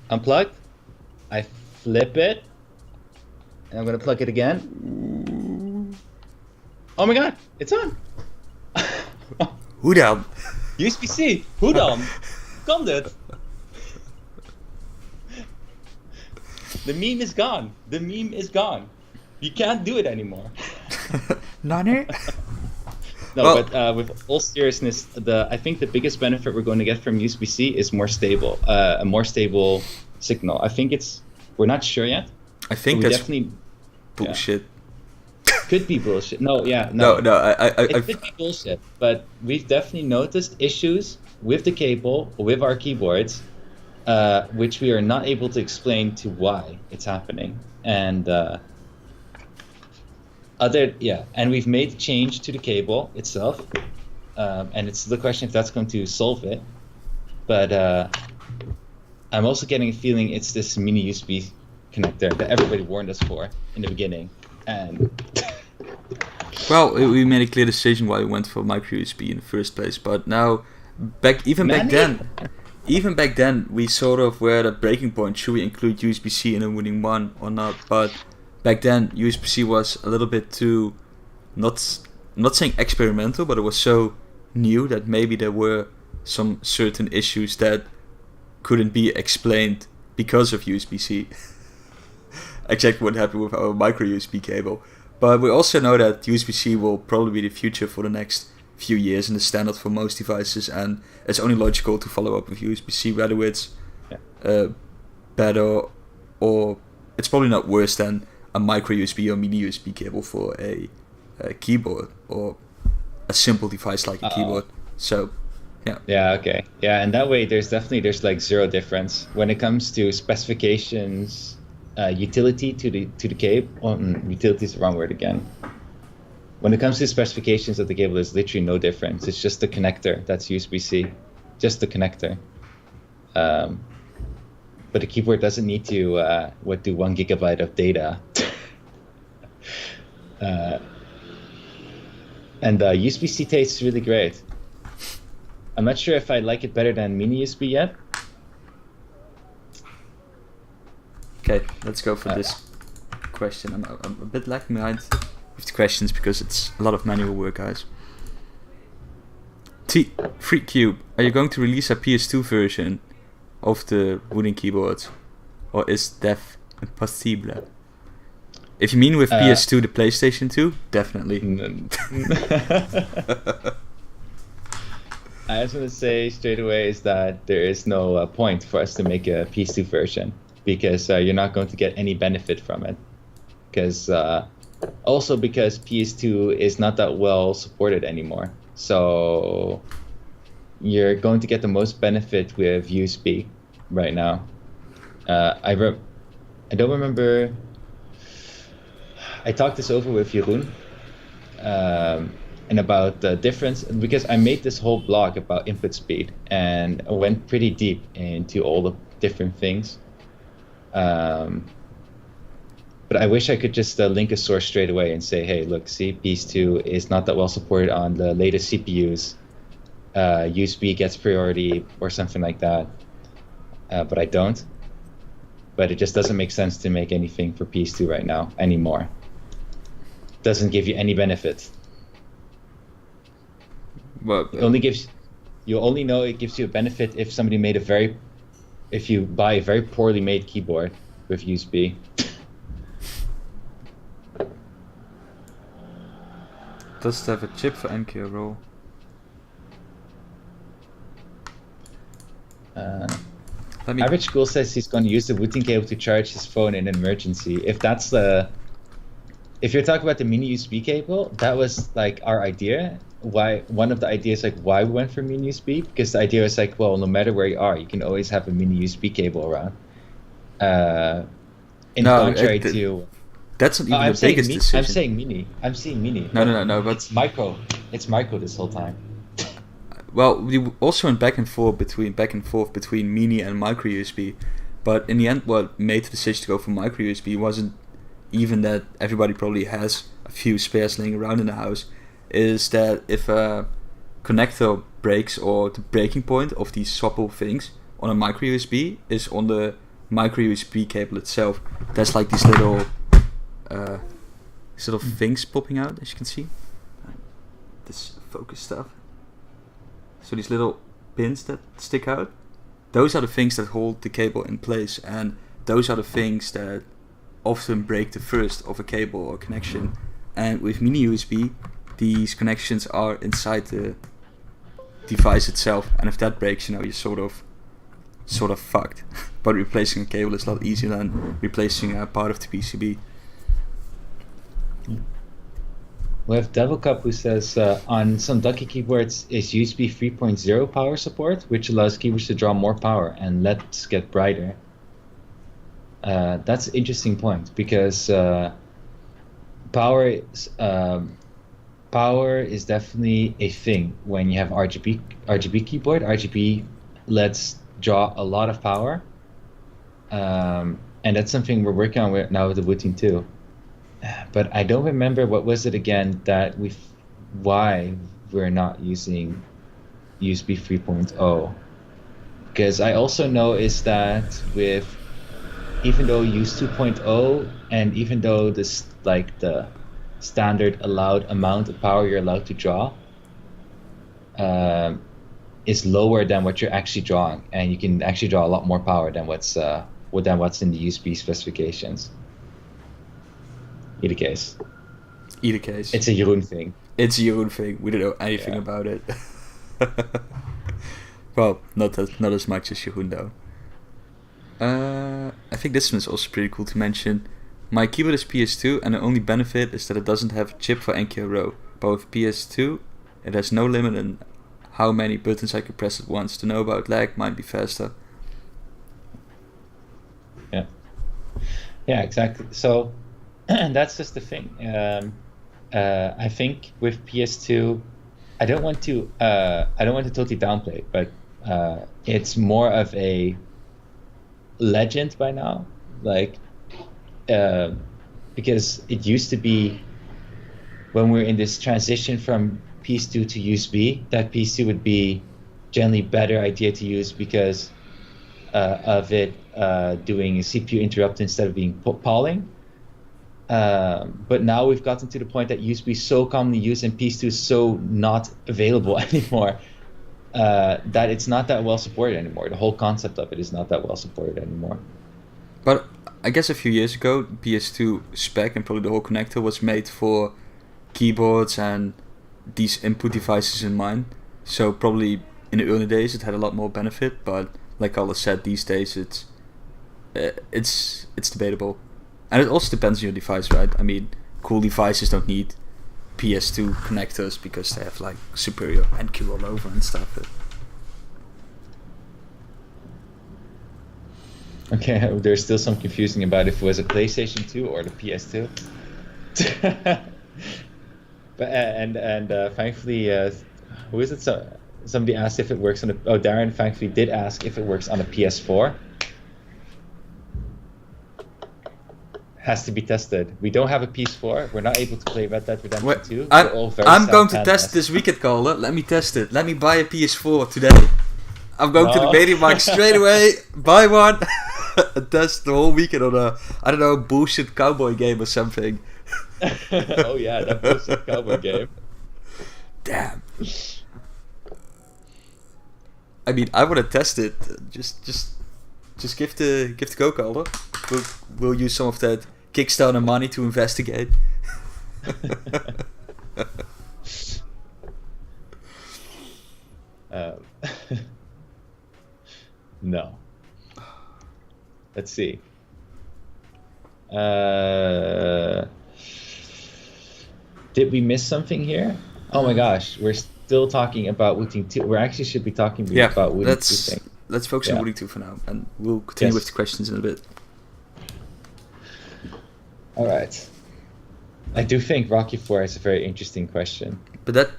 Unplugged. I flip it. And I'm gonna plug it again. Oh my god, it's on. Hoe dan? USB-C. Hoe dan? Kan dit? The meme is gone. You can't do it anymore. Nani? No, well, but with all seriousness, I think the biggest benefit we're going to get from USB-C is a more stable signal. I think we're not sure yet. I think that's definitely bullshit. Yeah. Could be bullshit. No. It could be bullshit, but we've definitely noticed issues with the cable, with our keyboards, which we are not able to explain to why it's happening. And and we've made the change to the cable itself, and it's the question if that's going to solve it. But I'm also getting a feeling it's this mini USB connector that everybody warned us for in the beginning. And well, we made a clear decision why we went for micro USB in the first place. But now, back then, we sort of were at a breaking point. Should we include USB-C in a Wooting 1 or not? But back then, USB-C was a little bit too, not saying experimental, but it was so new that maybe there were some certain issues that couldn't be explained because of USB-C. Exactly what happened with our micro USB cable. But we also know that USB-C will probably be the future for the next few years and the standard for most devices, and it's only logical to follow up with USB-C, whether it's better or it's probably not worse than a micro USB or mini USB cable for a keyboard or a simple device like a keyboard. So yeah, okay, and that way there's like zero difference when it comes to specifications, utility to the cable. Utility is the wrong word again. When it comes to specifications of the cable, there's literally no difference. It's just the connector that's USB-C, just the connector. But the keyboard doesn't need to 1 gigabyte of data. And USB-C tastes really great. I'm not sure if I like it better than mini USB yet. Okay, let's go for this question. I'm a bit lagging behind with the questions because it's a lot of manual work, guys. Free Cube, are you going to release a PS2 version of the Wooting keyboards, or is dev impossible? If you mean with PS2 the PlayStation 2, definitely. I just want to say straight away is that there is no point for us to make a PS2 version, because you're not going to get any benefit from it. Because because PS2 is not that well supported anymore. So you're going to get the most benefit with USB right now. I don't remember. I talked this over with Jeroen and about the difference, because I made this whole blog about input speed and I went pretty deep into all the different things. But I wish I could just link a source straight away and say, hey, look, see, PS2 is not that well supported on the latest CPUs. USB gets priority or something like that. But I don't. But it just doesn't make sense to make anything for PS2 right now anymore. Doesn't give you any benefit. Well, you only know it gives you a benefit if somebody made if you buy a very poorly made keyboard with USB. Does it have a chip for NK roll? Average School says he's going to use the Wooting cable to charge his phone in an emergency. If you're talking about the mini USB cable, that was like our idea. One of the ideas, like why we went for mini USB, because the idea was like, well, no matter where you are, you can always have a mini USB cable around. Contrary to. That's not even the biggest decision. I'm saying mini. No. But it's micro. It's micro this whole time. Well, we also went back and forth between mini and micro USB, but in the end, what made the decision to go for micro USB wasn't even that everybody probably has a few spares laying around in the house. Is that if a connector breaks, or the breaking point of these swappable things on a micro USB is on the micro USB cable itself. There's like these little things popping out, as you can see. This focus stuff. So these little pins that stick out, those are the things that hold the cable in place, and those are the things that often break the first of a cable or connection. And with mini USB, these connections are inside the device itself, and if that breaks, you're sort of fucked. But replacing a cable is a lot easier than replacing a part of the PCB. We have Devil Cup who says on some Ducky keyboards is USB 3.0 power support, which allows keyboards to draw more power and LEDs get brighter. That's an interesting point, because power is definitely a thing when you have RGB keyboard. RGB LEDs draw a lot of power, and that's something we're working on now with the Wooting too. But I don't remember what was it again why we're not using USB 3.0. Because I also know is that even though use 2.0 and even though this the standard allowed amount of power you're allowed to draw is lower than what you're actually drawing, and you can actually draw a lot more power than what's in the USB specifications. Either case. It's a Jeroen thing. We don't know anything about it. Well, not as much as Jeroen though. I think this one is also pretty cool to mention. My keyboard is PS2, and the only benefit is that it doesn't have a chip for NK-Row. But with PS2, it has no limit in how many buttons I can press at once. To know about lag might be faster. Yeah. Yeah, exactly. So that's just the thing. I think with PS2, I don't want to totally downplay it, but it's more of a legend by now. Like, uh, because it used to be when we're in this transition from PS2 to USB, that PS2 would be generally better idea to use because of it doing a CPU interrupt instead of being polling. But now we've gotten to the point that USB is so commonly used and PS2 is so not available anymore that it's not that well supported anymore. The whole concept of it is not that well supported anymore. But I guess a few years ago, PS2 spec and probably the whole connector was made for keyboards and these input devices in mind. So probably in the early days it had a lot more benefit, but like Calder said, these days it's debatable, and it also depends on your device, right? I mean, cool devices don't need PS2 connectors because they have like superior NQ all over and stuff. Okay, there's still some confusing about if it was a PlayStation 2 or the PS2. But thankfully, who is it? So somebody asked if it works on a. Oh, Darren thankfully did ask if it works on a PS4. Has to be tested. We don't have a PS4. We're not able to play Red Dead Redemption 2. I'm going to test this weekend, Calder. Let me test it. Let me buy a PS4 today. I'm going to the MediaMarkt straight away, buy one, and test the whole weekend on a, I don't know, bullshit cowboy game or something. Oh yeah, that bullshit cowboy game. Damn. I mean, I want to test it. Just give the go, Calder. We'll use some of that Kickstarter money to investigate. No. Let's see. Did we miss something here? Oh my gosh, we're still talking about Wooting 2. We actually should be talking about Wooting 2 thing. Let's focus on Wooting 2 for now, and we'll continue with the questions in a bit. All right. I do think Rocky 4 is a very interesting question. But that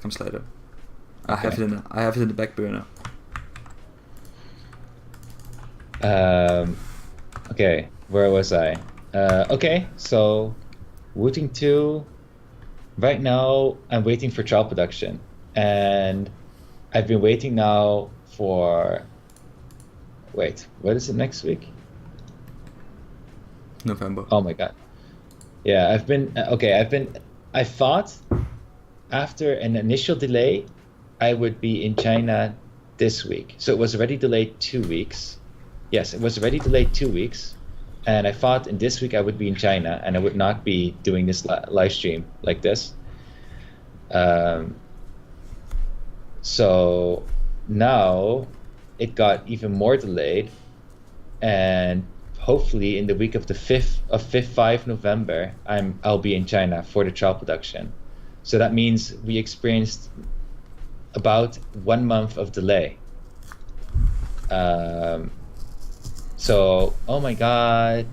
comes later. I have it in the back burner. Okay, where was I? Okay, so Wooting 2. Right now, I'm waiting for trial production, and I've been waiting now for. Wait, what is it next week? November. Oh my god. Yeah, I thought after an initial delay, I would be in China this week. So it was already delayed 2 weeks. Yes, it was already delayed 2 weeks. And I thought in this week I would be in China and I would not be doing this live stream like this. So now it got even more delayed, and hopefully in the week of the 5 November, I'll be in China for the trial production. So that means we experienced about 1 month of delay. So, oh my god,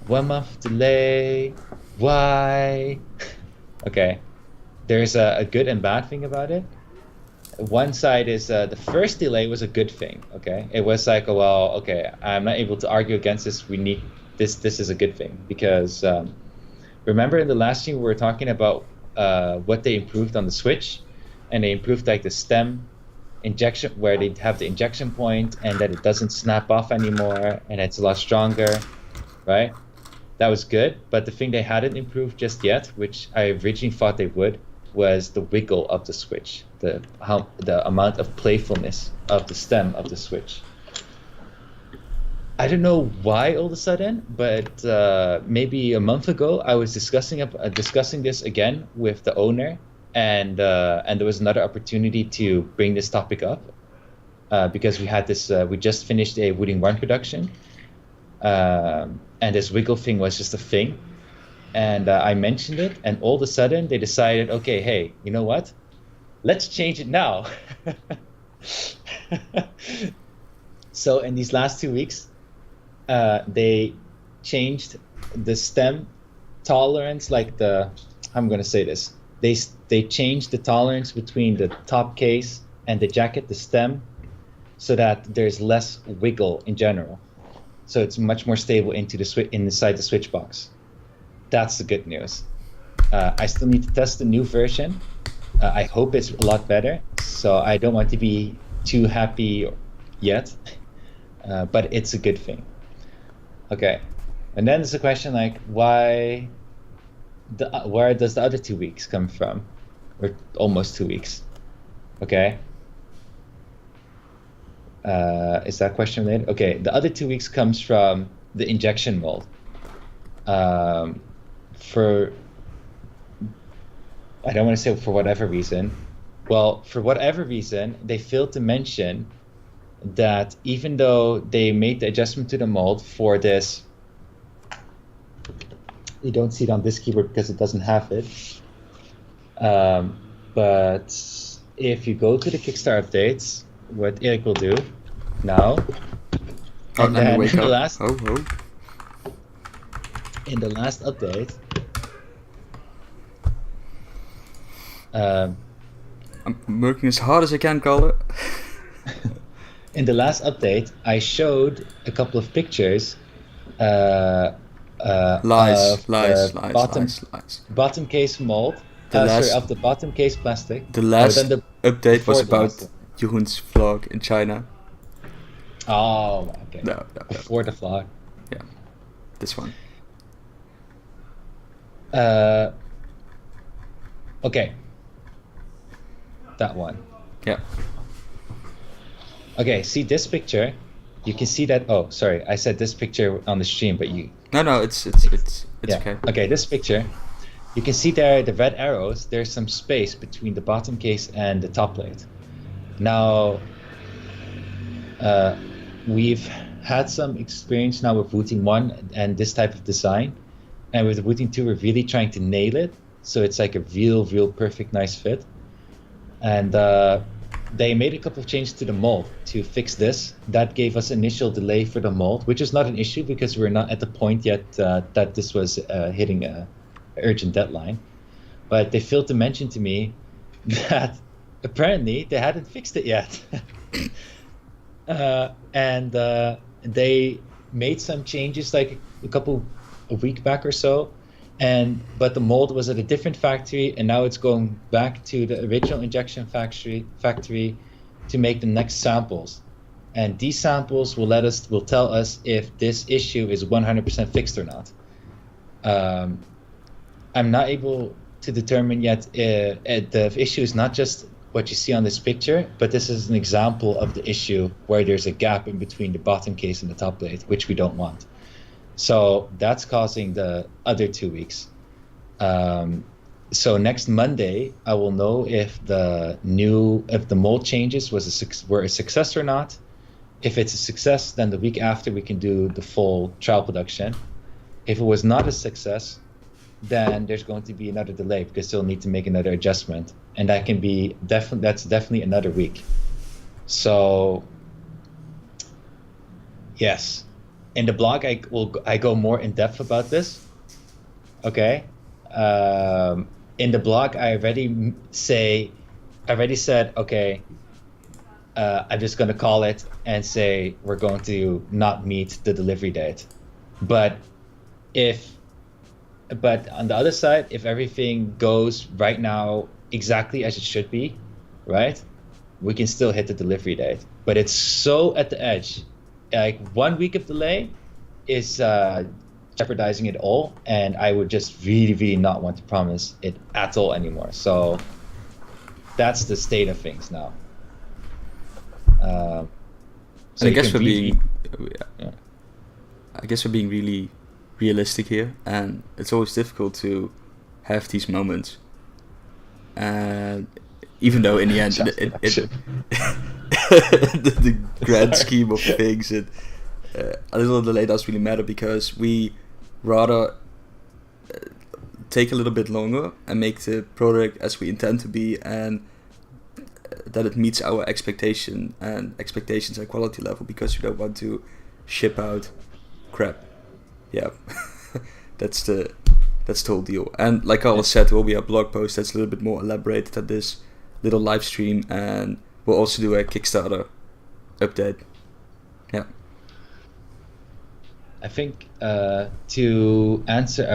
1 month delay, why? Okay, there's a good and bad thing about it. One side is the first delay was a good thing, okay? It was like, oh, well, okay, I'm not able to argue against this, we need, this is a good thing. Because remember in the last stream we were talking about what they improved on the Switch, and they improved like the stem injection, where they have the injection point and that it doesn't snap off anymore and it's a lot stronger, right? That was good, but the thing they hadn't improved just yet, which I originally thought they would, was the wiggle of the Switch, the amount of playfulness of the stem of the Switch. I don't know why all of a sudden, but maybe a month ago I was discussing this again with the owner, and there was another opportunity to bring this topic up because we had this. We just finished a Wooting 1 production, and this wiggle thing was just a thing. And I mentioned it, and all of a sudden they decided, okay, hey, you know what? Let's change it now. So in these last 2 weeks, they changed the stem tolerance, like I'm gonna say this. They changed the tolerance between the top case and the jacket, the stem, so that there's less wiggle in general. So it's much more stable inside the switch box. That's the good news. I still need to test the new version. I hope it's a lot better. So I don't want to be too happy yet, but it's a good thing. Okay, and then there's a question like, where does the other 2 weeks come from, or almost 2 weeks? Okay. Is that question related? Okay, the other 2 weeks comes from the injection mold. I don't want to say for whatever reason. Well, for whatever reason, they failed to mention that even though they made the adjustment to the mold for this, you don't see it on this keyboard because it doesn't have it. But if you go to the Kickstarter updates, what Erik will do now, and then in the last update, I'm working as hard as I can, Calder. In the last update, I showed a couple of pictures. Lies. Bottom case mold. Of the bottom case plastic. The last update was about Jeroen's vlog in China. Oh, okay. No. Before the vlog. Yeah, this one. Okay. That one. Yeah. Okay, see this picture. You can see that. Oh, sorry, I said this picture on the stream, but you. No, it's yeah. Okay. Okay, this picture. You can see there the red arrows. There's some space between the bottom case and the top plate. Now, we've had some experience now with Wooting 1 and this type of design, and with Wooting 2, we're really trying to nail it. So it's like a real perfect, nice fit. And they made a couple of changes to the mold to fix this. That gave us initial delay for the mold, which is not an issue because we're not at the point yet that this was hitting an urgent deadline. But they failed to mention to me that apparently they hadn't fixed it yet. And they made some changes like a week back or so. But the mold was at a different factory, and now it's going back to the original injection factory to make the next samples. And these samples will tell us if this issue is 100% fixed or not. I'm not able to determine yet. The issue is not just what you see on this picture, but this is an example of the issue where there's a gap in between the bottom case and the top plate, which we don't want. So that's causing the other 2 weeks. So next Monday, I will know if the mold changes were a success or not. If it's a success, then the week after we can do the full trial production. If it was not a success, then there's going to be another delay because they'll need to make another adjustment, and that can be that's definitely another week. So yes. In the blog, I go more in depth about this. Okay. In the blog, I already said, okay, I'm just going to call it and say we're going to not meet the delivery date. But on the other side, if everything goes right now exactly as it should be, right, we can still hit the delivery date. But it's so at the edge. Like 1 week of delay is jeopardizing it all, and I would just really not want to promise it at all anymore. So that's the state of things now. So I guess we're being really realistic here, and it's always difficult to have these moments. And even though in the end, the grand scheme of things, a little delay does really matter because we rather take a little bit longer and make the product as we intend to be, and that it meets our expectations and quality level, because we don't want to ship out crap. yeah, that's the whole deal. And like I said, there will be a blog post that's a little bit more elaborated than this little live stream, and we'll also do a Kickstarter update. Yeah. I think I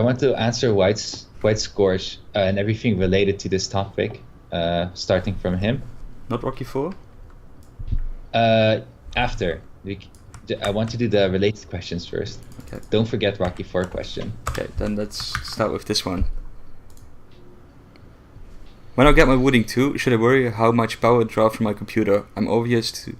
want to answer White's scores and everything related to this topic, starting from him. Not Rocky 4? After. I want to do the related questions first. Okay. Don't forget Rocky 4 question. Okay, then let's start with this one. When I get my Wooting 2, should I worry how much power I draw from my computer? I'm obvious to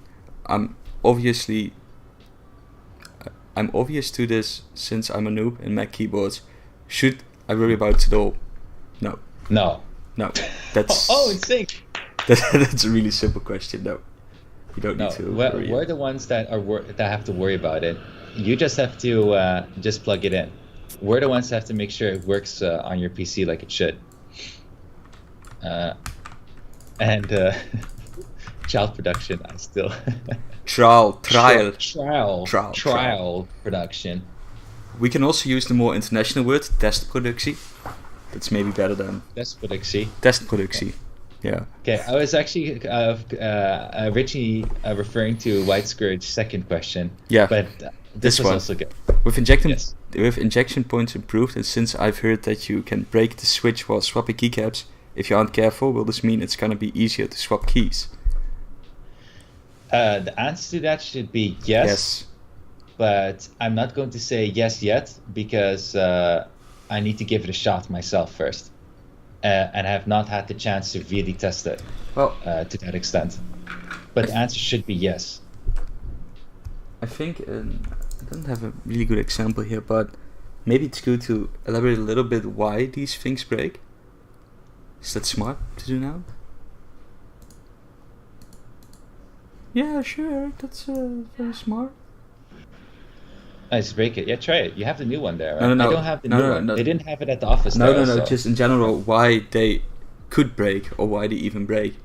this since I'm a noob in Mac keyboards. Should I worry about it at all? No. No. That's in sync. That's a really simple question. No, you don't need to. We're the ones that have to worry about it. You just have to just plug it in. We're the ones that have to make sure it works on your PC like it should. And child production, I still trial production. We can also use the more international word testproductie. That's maybe better than testproductie. Yeah. Okay, I was actually originally referring to White Scourge's second question. Yeah. But this was one also good. With injection points improved, and since I've heard that you can break the switch while swapping keycaps, if you aren't careful, will this mean it's gonna be easier to swap keys? The answer to that should be yes. But I'm not going to say yes yet because I need to give it a shot myself first, and I have not had the chance to really test it to that extent. But the answer should be yes. I think I don't have a really good example here, but maybe it's good to elaborate a little bit why these things break. Is that smart to do now? Yeah, sure. That's very smart. Let's break it. Yeah, try it. You have the new one there, right? No. I don't have the new one. They didn't have it at the office. No. Just in general, why they could break or why they even break.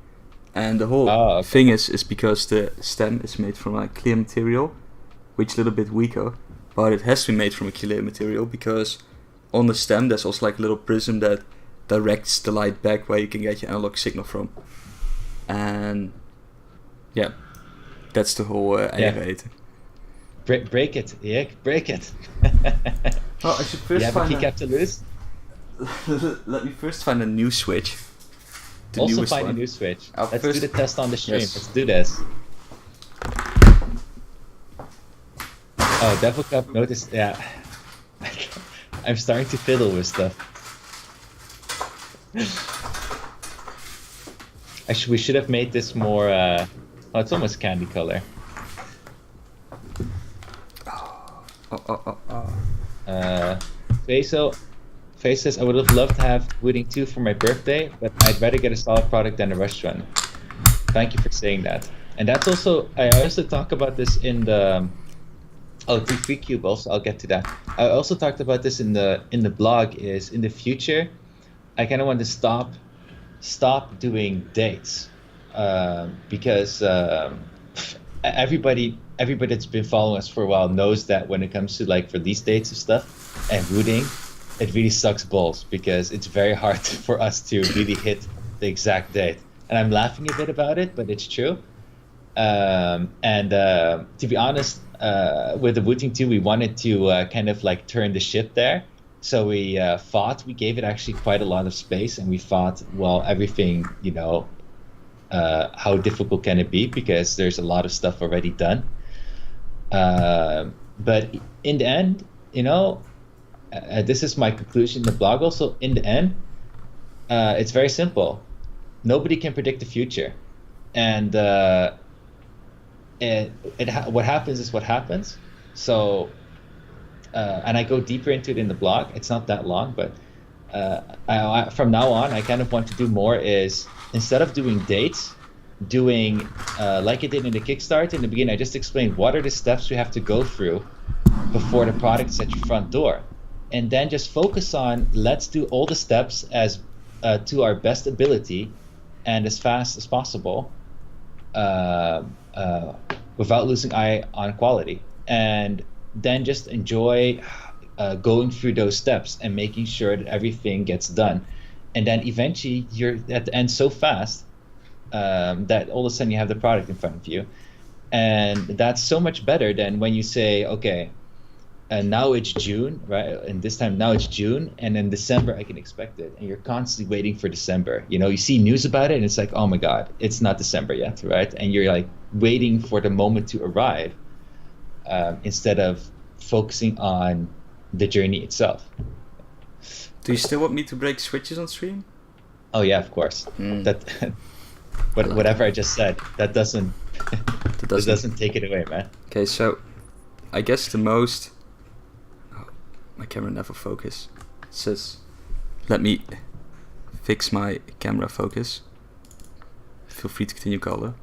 And the whole thing is because the stem is made from a clear material, which is a little bit weaker, but it has to be made from a clear material because on the stem there's also like a little prism that directs the light back where you can get your analog signal from. And yeah, that's the whole elevator. Break it, Erik. Break it. Oh, I should first you have a keycap to lose? Let me first find a new switch. Also find a new switch. Let's do the test on the stream. Yes. Let's do this. Oh, Devil Cup noticed. Yeah. I'm starting to fiddle with stuff. We should have made this more. It's almost candy color. Face says, I would have loved to have Wooting 2 for my birthday, but I'd rather get a solid product than a rushed one. Thank you for saying that. And that's also, I also talk about this in the, Free Cube also, I'll get to that. I also talked about this in the blog, is in the future, I kind of want to stop doing dates, because everybody that's been following us for a while knows that when it comes to like release dates and stuff and Wooting, it really sucks balls because it's very hard for us to really hit the exact date. And I'm laughing a bit about it, but it's true. To be honest, with the Wooting 2, we wanted to kind of like turn the ship there. So we gave it actually quite a lot of space, and we thought, well, everything, how difficult can it be? Because there's a lot of stuff already done. But in the end, this is my conclusion in the blog also. In the end, it's very simple. Nobody can predict the future. And what happens is what happens. So, and I go deeper into it in the blog. It's not that long, but from now on, I kind of want to do more is, instead of doing dates, doing like I did in the Kickstarter in the beginning, I just explained what are the steps we have to go through before the product is at your front door. And then just focus on, let's do all the steps as to our best ability and as fast as possible without losing eye on quality. And then just enjoy going through those steps and making sure that everything gets done. And then eventually you're at the end so fast that all of a sudden you have the product in front of you. And that's so much better than when you say, okay, now it's June, right? And this time now it's June, and then December I can expect it. And you're constantly waiting for December. You know, you see news about it, and it's like, oh my God, it's not December yet, right? And you're like waiting for the moment to arrive instead of focusing on the journey itself. Do you still want me to break switches on stream? Oh yeah, of course. That, whatever I just said, that doesn't take it away, man. Okay, so I guess the most. Oh, my camera never focus. It says, let me fix my camera focus. Feel free to continue, Calder.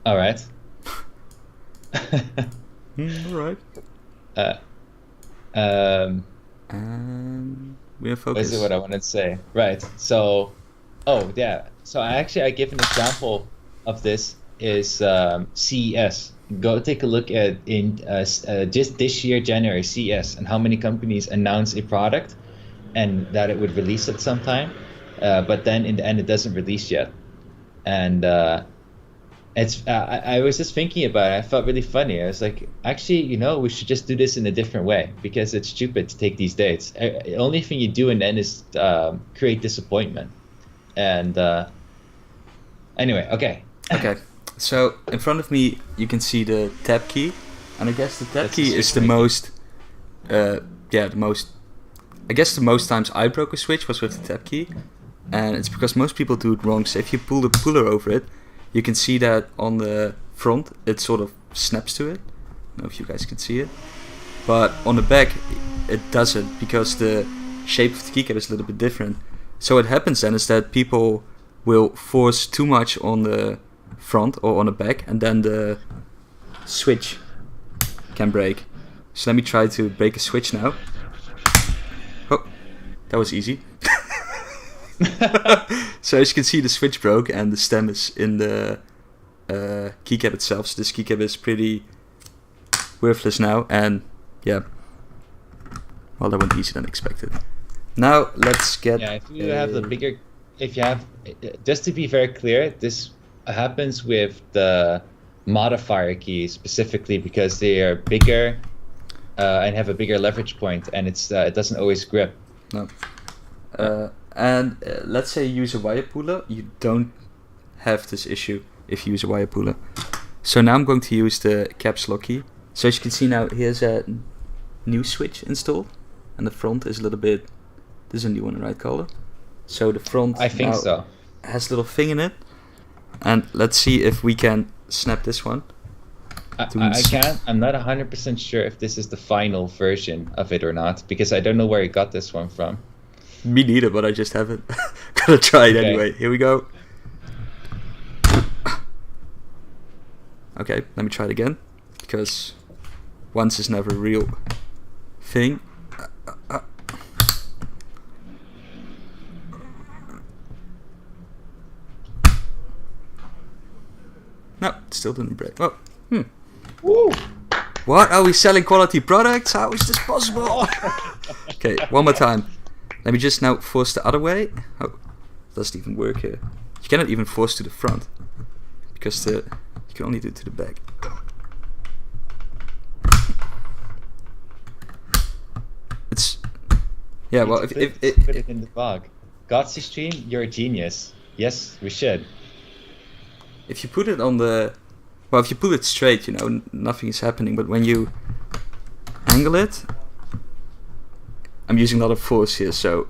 All right. All right. We have focus. This is what I wanted to say. Right. So, oh yeah. So I give an example of this is CES. Go take a look at just this year January CES and how many companies announced a product and that it would release at some time, but then in the end it doesn't release yet. And I was just thinking about it. I felt really funny. I was like, actually, you know, we should just do this in a different way because it's stupid to take these dates. The only thing you do in the end is create disappointment. And anyway, okay. Okay, so in front of me you can see the tab key, and I guess the tab key is the most. I guess the most times I broke a switch was with the tab key, and it's because most people do it wrong. So if you pull the puller over it, you can see that on the front it sort of snaps to it. I don't know if you guys can see it, but on the back it doesn't because the shape of the keycap is a little bit different. So what happens then is that people will force too much on the front or on the back, and then the switch can break. So let me try to break a switch now. Oh, that was easy. So as you can see, the switch broke and the stem is in the keycap itself. So this keycap is pretty worthless now, and yeah, well, that went easier than expected. Now let's get. Yeah, if you have the bigger, if you have, just to be very clear, this happens with the modifier keys specifically because they are bigger and have a bigger leverage point, and it doesn't always grip. No. And let's say you use a wire puller, you don't have this issue if you use a wire puller. So now I'm going to use the caps lock key. So as you can see now, here's a new switch installed, and the front is a little bit. This is a new one, right, Calder? So the front I think so. Has a little thing in it, and let's see if we can snap this one. I can't. I'm not 100% sure if this is the final version of it or not because I don't know where you got this one from. Me neither, but I just haven't. Gotta try it anyway. Here we go. Okay, let me try it again, because once is never a real thing. No, it still didn't break. Oh, Woo! What? Are we selling quality products? How is this possible? Okay, one more time. Let me just now force the other way. Oh, it doesn't even work here. You cannot even force to the front because you can only do it to the back. It's well, if put it in the bog. God's stream, you're a genius. Yes, we should. If you put it on the, well, if you put it straight, you know, nothing is happening. But when you angle it. I'm using a lot of force here, so.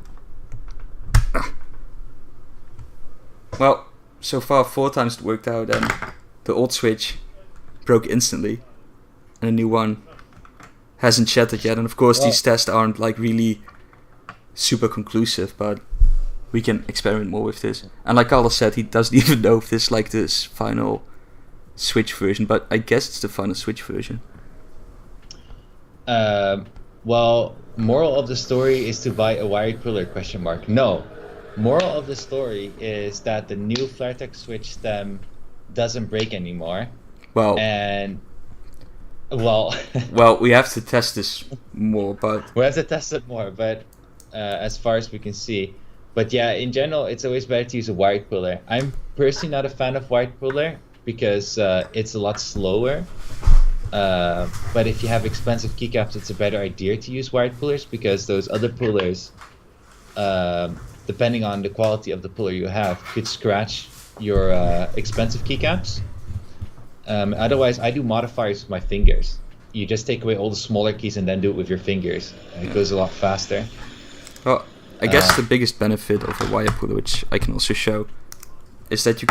Well, so far 4 times it worked out, and the old switch broke instantly, and a new one hasn't shattered yet. And of course, these tests aren't like really super conclusive, but we can experiment more with this. And like Calder said, he doesn't even know if this is like this final Switch version, but I guess it's the final Switch version. Well, moral of the story is to buy a wired puller, ? No. Moral of the story is that the new Flaretech Switch stem doesn't break anymore. Well, and Well, Well, we have to test this more, but we have to test it more, but as far as we can see. But yeah, in general, it's always better to use a wired puller. I'm personally not a fan of wired puller because it's a lot slower. But if you have expensive keycaps, it's a better idea to use wired pullers because those other pullers, depending on the quality of the puller you have, could scratch your expensive keycaps. Otherwise, I do modifiers with my fingers. You just take away all the smaller keys and then do it with your fingers. It goes a lot faster. well, I guess the biggest benefit of a wire puller, which I can also show, is that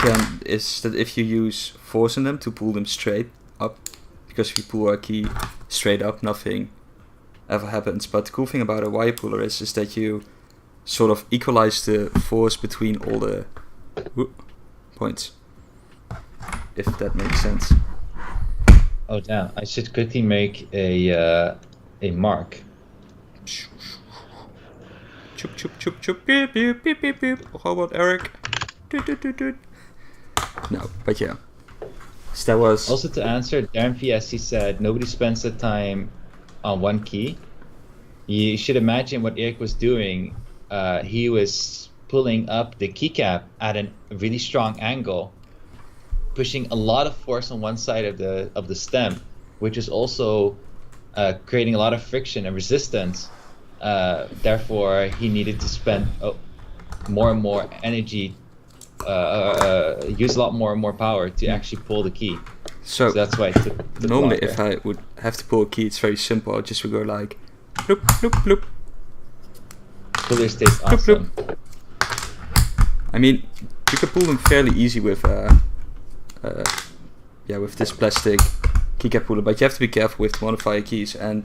if you use force in them to pull them straight up, because if you pull a key straight up, nothing ever happens. But the cool thing about a wire puller is that you sort of equalize the force between all the points, if that makes sense. Oh damn! I should quickly make a mark. Chup chup chup chup beep beep beep beep beep. How about Erik? Doot, doot, doot, doot. No, but yeah. So that was Also to answer Darren PS, he said nobody spends the time on one key. You should imagine what Erik was doing. He was pulling up the keycap at a really strong angle, pushing a lot of force on one side of the stem, which is also creating a lot of friction and resistance. Therefore, he needed to spend more and more energy, use a lot more and more power to actually pull the key. So that's why it took normally longer. if I would have to pull a key, it's very simple. I just would go like bloop bloop bloop. Puller stays awesome. Bloop. I mean, you can pull them fairly easy with with this plastic keycap puller, but you have to be careful with modifier keys, and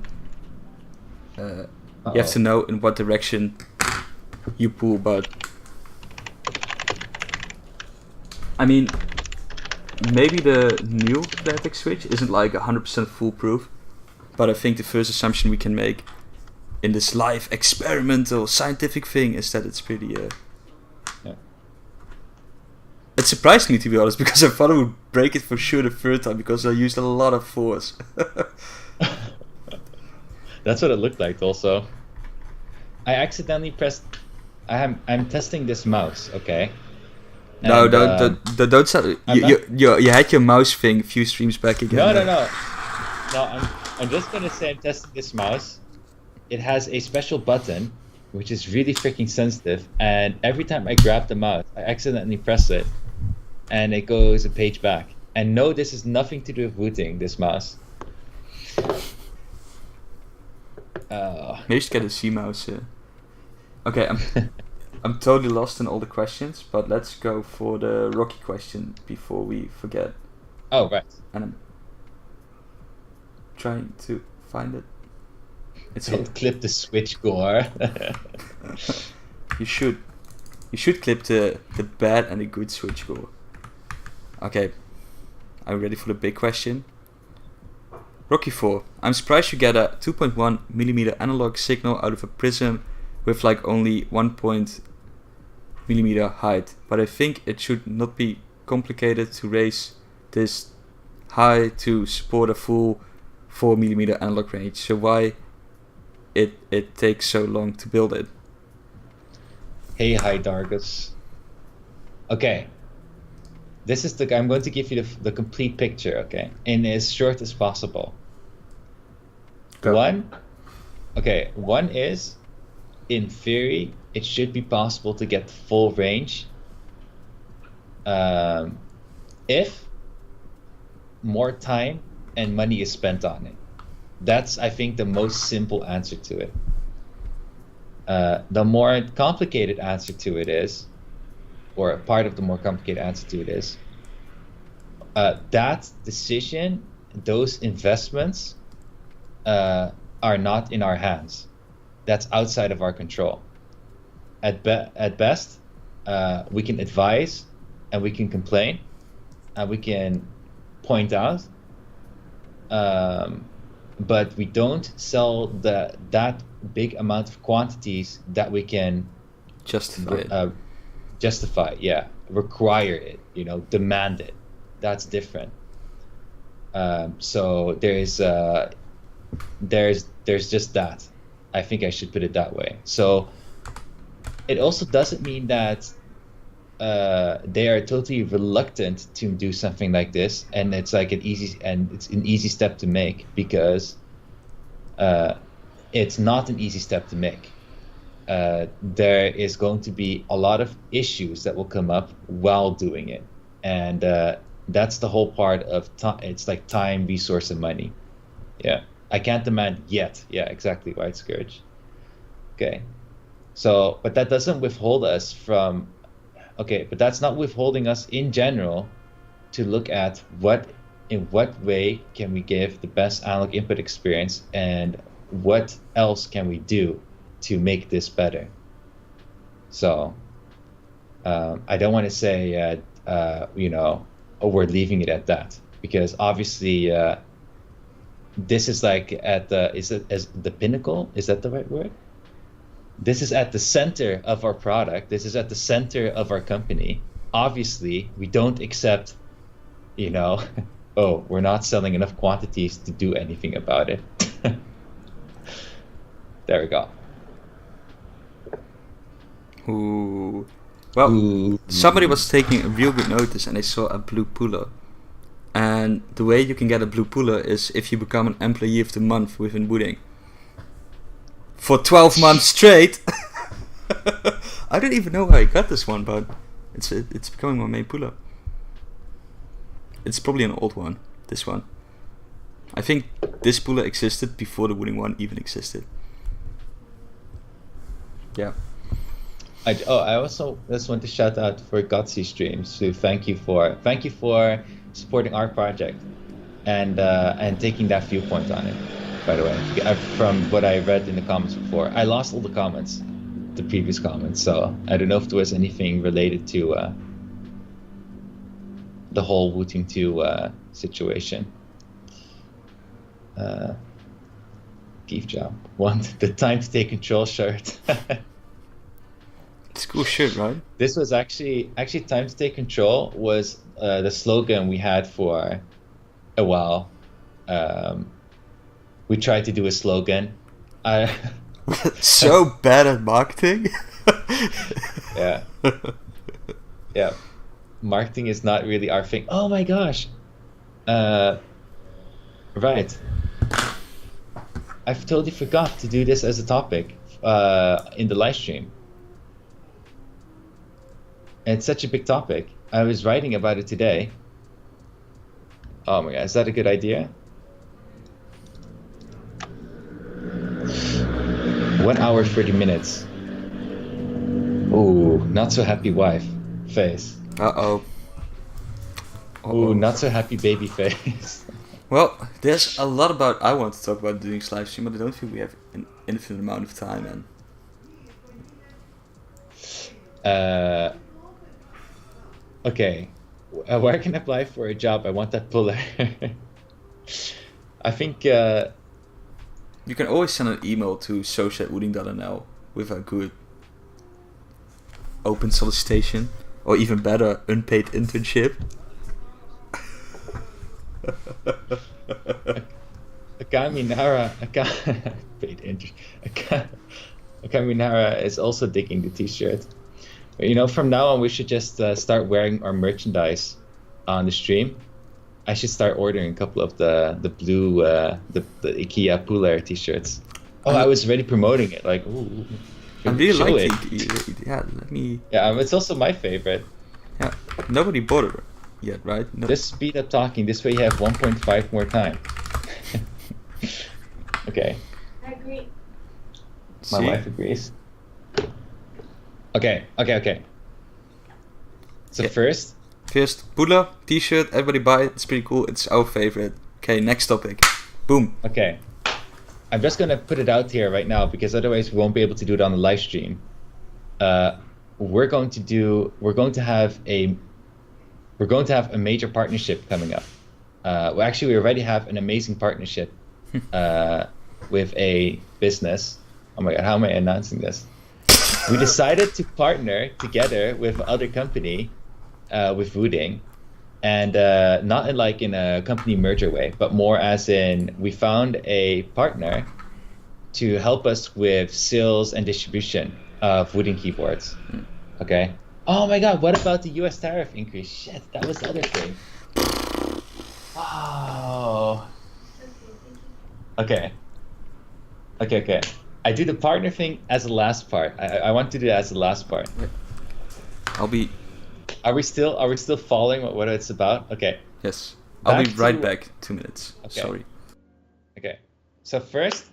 you have to know in what direction you pull. But I mean, maybe the new magnetic switch isn't like 100% foolproof, but I think the first assumption we can make in this live experimental scientific thing is that it's pretty It surprised me, to be honest, because I thought I would break it for sure the third time because I used a lot of force. That's what it looked like also. I accidentally pressed... I'm testing this mouse, okay? No, And, don't start. You had your mouse thing a few streams back again. No, I'm just gonna say I'm testing this mouse. It has a special button, which is really freaking sensitive, and every time I grab the mouse, I accidentally press it, and it goes a page back. And no, this is nothing to do with Wooting, this mouse. Maybe you should get a C mouse. Okay, I'm totally lost in all the questions, but let's go for the Rocky question before we forget. Oh, right. And I'm trying to find it. It's Don't clip the switch, Gore. You should clip the bad and the good switch score. Okay, I'm ready for the big question. Rocky 4. I'm surprised you get a 2.1mm analog signal out of a prism with like only 1mm height, but I think it should not be complicated to raise this high to support a full 4mm analog range. So why it takes so long to build it? Hey, hi, Dargus. Okay. This is I'm going to give you the complete picture, okay? In as short as possible. Go. One is, in theory, it should be possible to get the full range if more time and money is spent on it. That's, I think, the most simple answer to it. The more complicated answer to it is, or part of the more complicated answer to it is, that decision, those investments are not in our hands. That's outside of our control. At best, we can advise and we can complain and we can point out, but we don't sell that big amount of quantities that we can Justify. Require it, demand it. That's different. So there's just that. I think I should put it that way. So it also doesn't mean that they are totally reluctant to do something like this, and it's like it's an easy step to make, because it's not an easy step to make. There is going to be a lot of issues that will come up while doing it, and that's the whole part of time. It's like time, resource, and money. Yeah, I can't demand yet. Yeah, exactly, White Scourge. Okay, so but that doesn't withhold us from. Okay, but that's not withholding us in general to look at in what way can we give the best analog input experience, and what else can we do to make this better. So I don't want to say we're leaving it at that, because obviously this is like at the pinnacle, is that the right word? This is at the center of our product. This is at the center of our company. Obviously, we don't accept, oh, we're not selling enough quantities to do anything about it. There we go. Ooh. Well, somebody was taking a real good notice, and they saw a blue puller. And the way you can get a blue puller is if you become an employee of the month within Wooting. For 12 months straight. I don't even know how I got this one, but it's becoming my main puller. It's probably an old one, this one. I think this puller existed before the Wooting one even existed. Yeah. I also just want to shout out for Gutsy Streams. So thank you for supporting our project and taking that viewpoint on it. By the way, from what I read in the comments before, I lost all the comments, the previous comments. So I don't know if there was anything related to the whole Wooting 2 situation. Keith Job want the time to take control shirt. It's a cool shirt, right? This was actually time to take control was the slogan we had for a while. We tried to do a slogan. So bad at marketing. Yeah. Yeah. Marketing is not really our thing. Oh my gosh. Right. I've totally forgot to do this as a topic in the live stream. And it's such a big topic. I was writing about it today. Oh my god, is that a good idea? 1 hour 30 minutes. Ooh, not so happy wife face. Uh-oh. Ooh, not so happy baby face. Well, there's a lot about I want to talk about doing live stream, but I don't think we have an infinite amount of time. Okay, where I can apply for a job, I want that puller. I think you can always send an email to social@wooting.nl with a good open solicitation, or even better, unpaid internship. Akaminara is also digging the t-shirt. But, from now on we should just start wearing our merchandise on the stream. I should start ordering a couple of the blue the IKEA Puller t-shirts. Oh, I was already promoting it. Like, ooh, I really like it. Yeah, let me. Yeah, it's also my favorite. Yeah, nobody bought it yet, right? No. Just speed up talking. This way you have 1.5 more time. Okay. I agree. My wife agrees. Okay. So Yeah. First, Puller t-shirt. Everybody buy it. It's pretty cool. It's our favorite. Okay, next topic. Boom. Okay. I'm just gonna put it out here right now because otherwise we won't be able to do it on the live stream. We're going to have a major partnership coming up. We already have an amazing partnership with a business. Oh my god, how am I announcing this? We decided to partner together with other company, with Wooting, and not in like in a company merger way, but more as in we found a partner to help us with sales and distribution of Wooting keyboards. Okay. Oh my God! What about the U.S. tariff increase? Shit, that was the other thing. Oh. Okay. Okay. I do the partner thing as the last part. I want to do that as the last part. I'll be. Are we still following what it's about? Okay. Yes. I'll be right to- back. 2 minutes. Okay. Sorry. Okay. So first,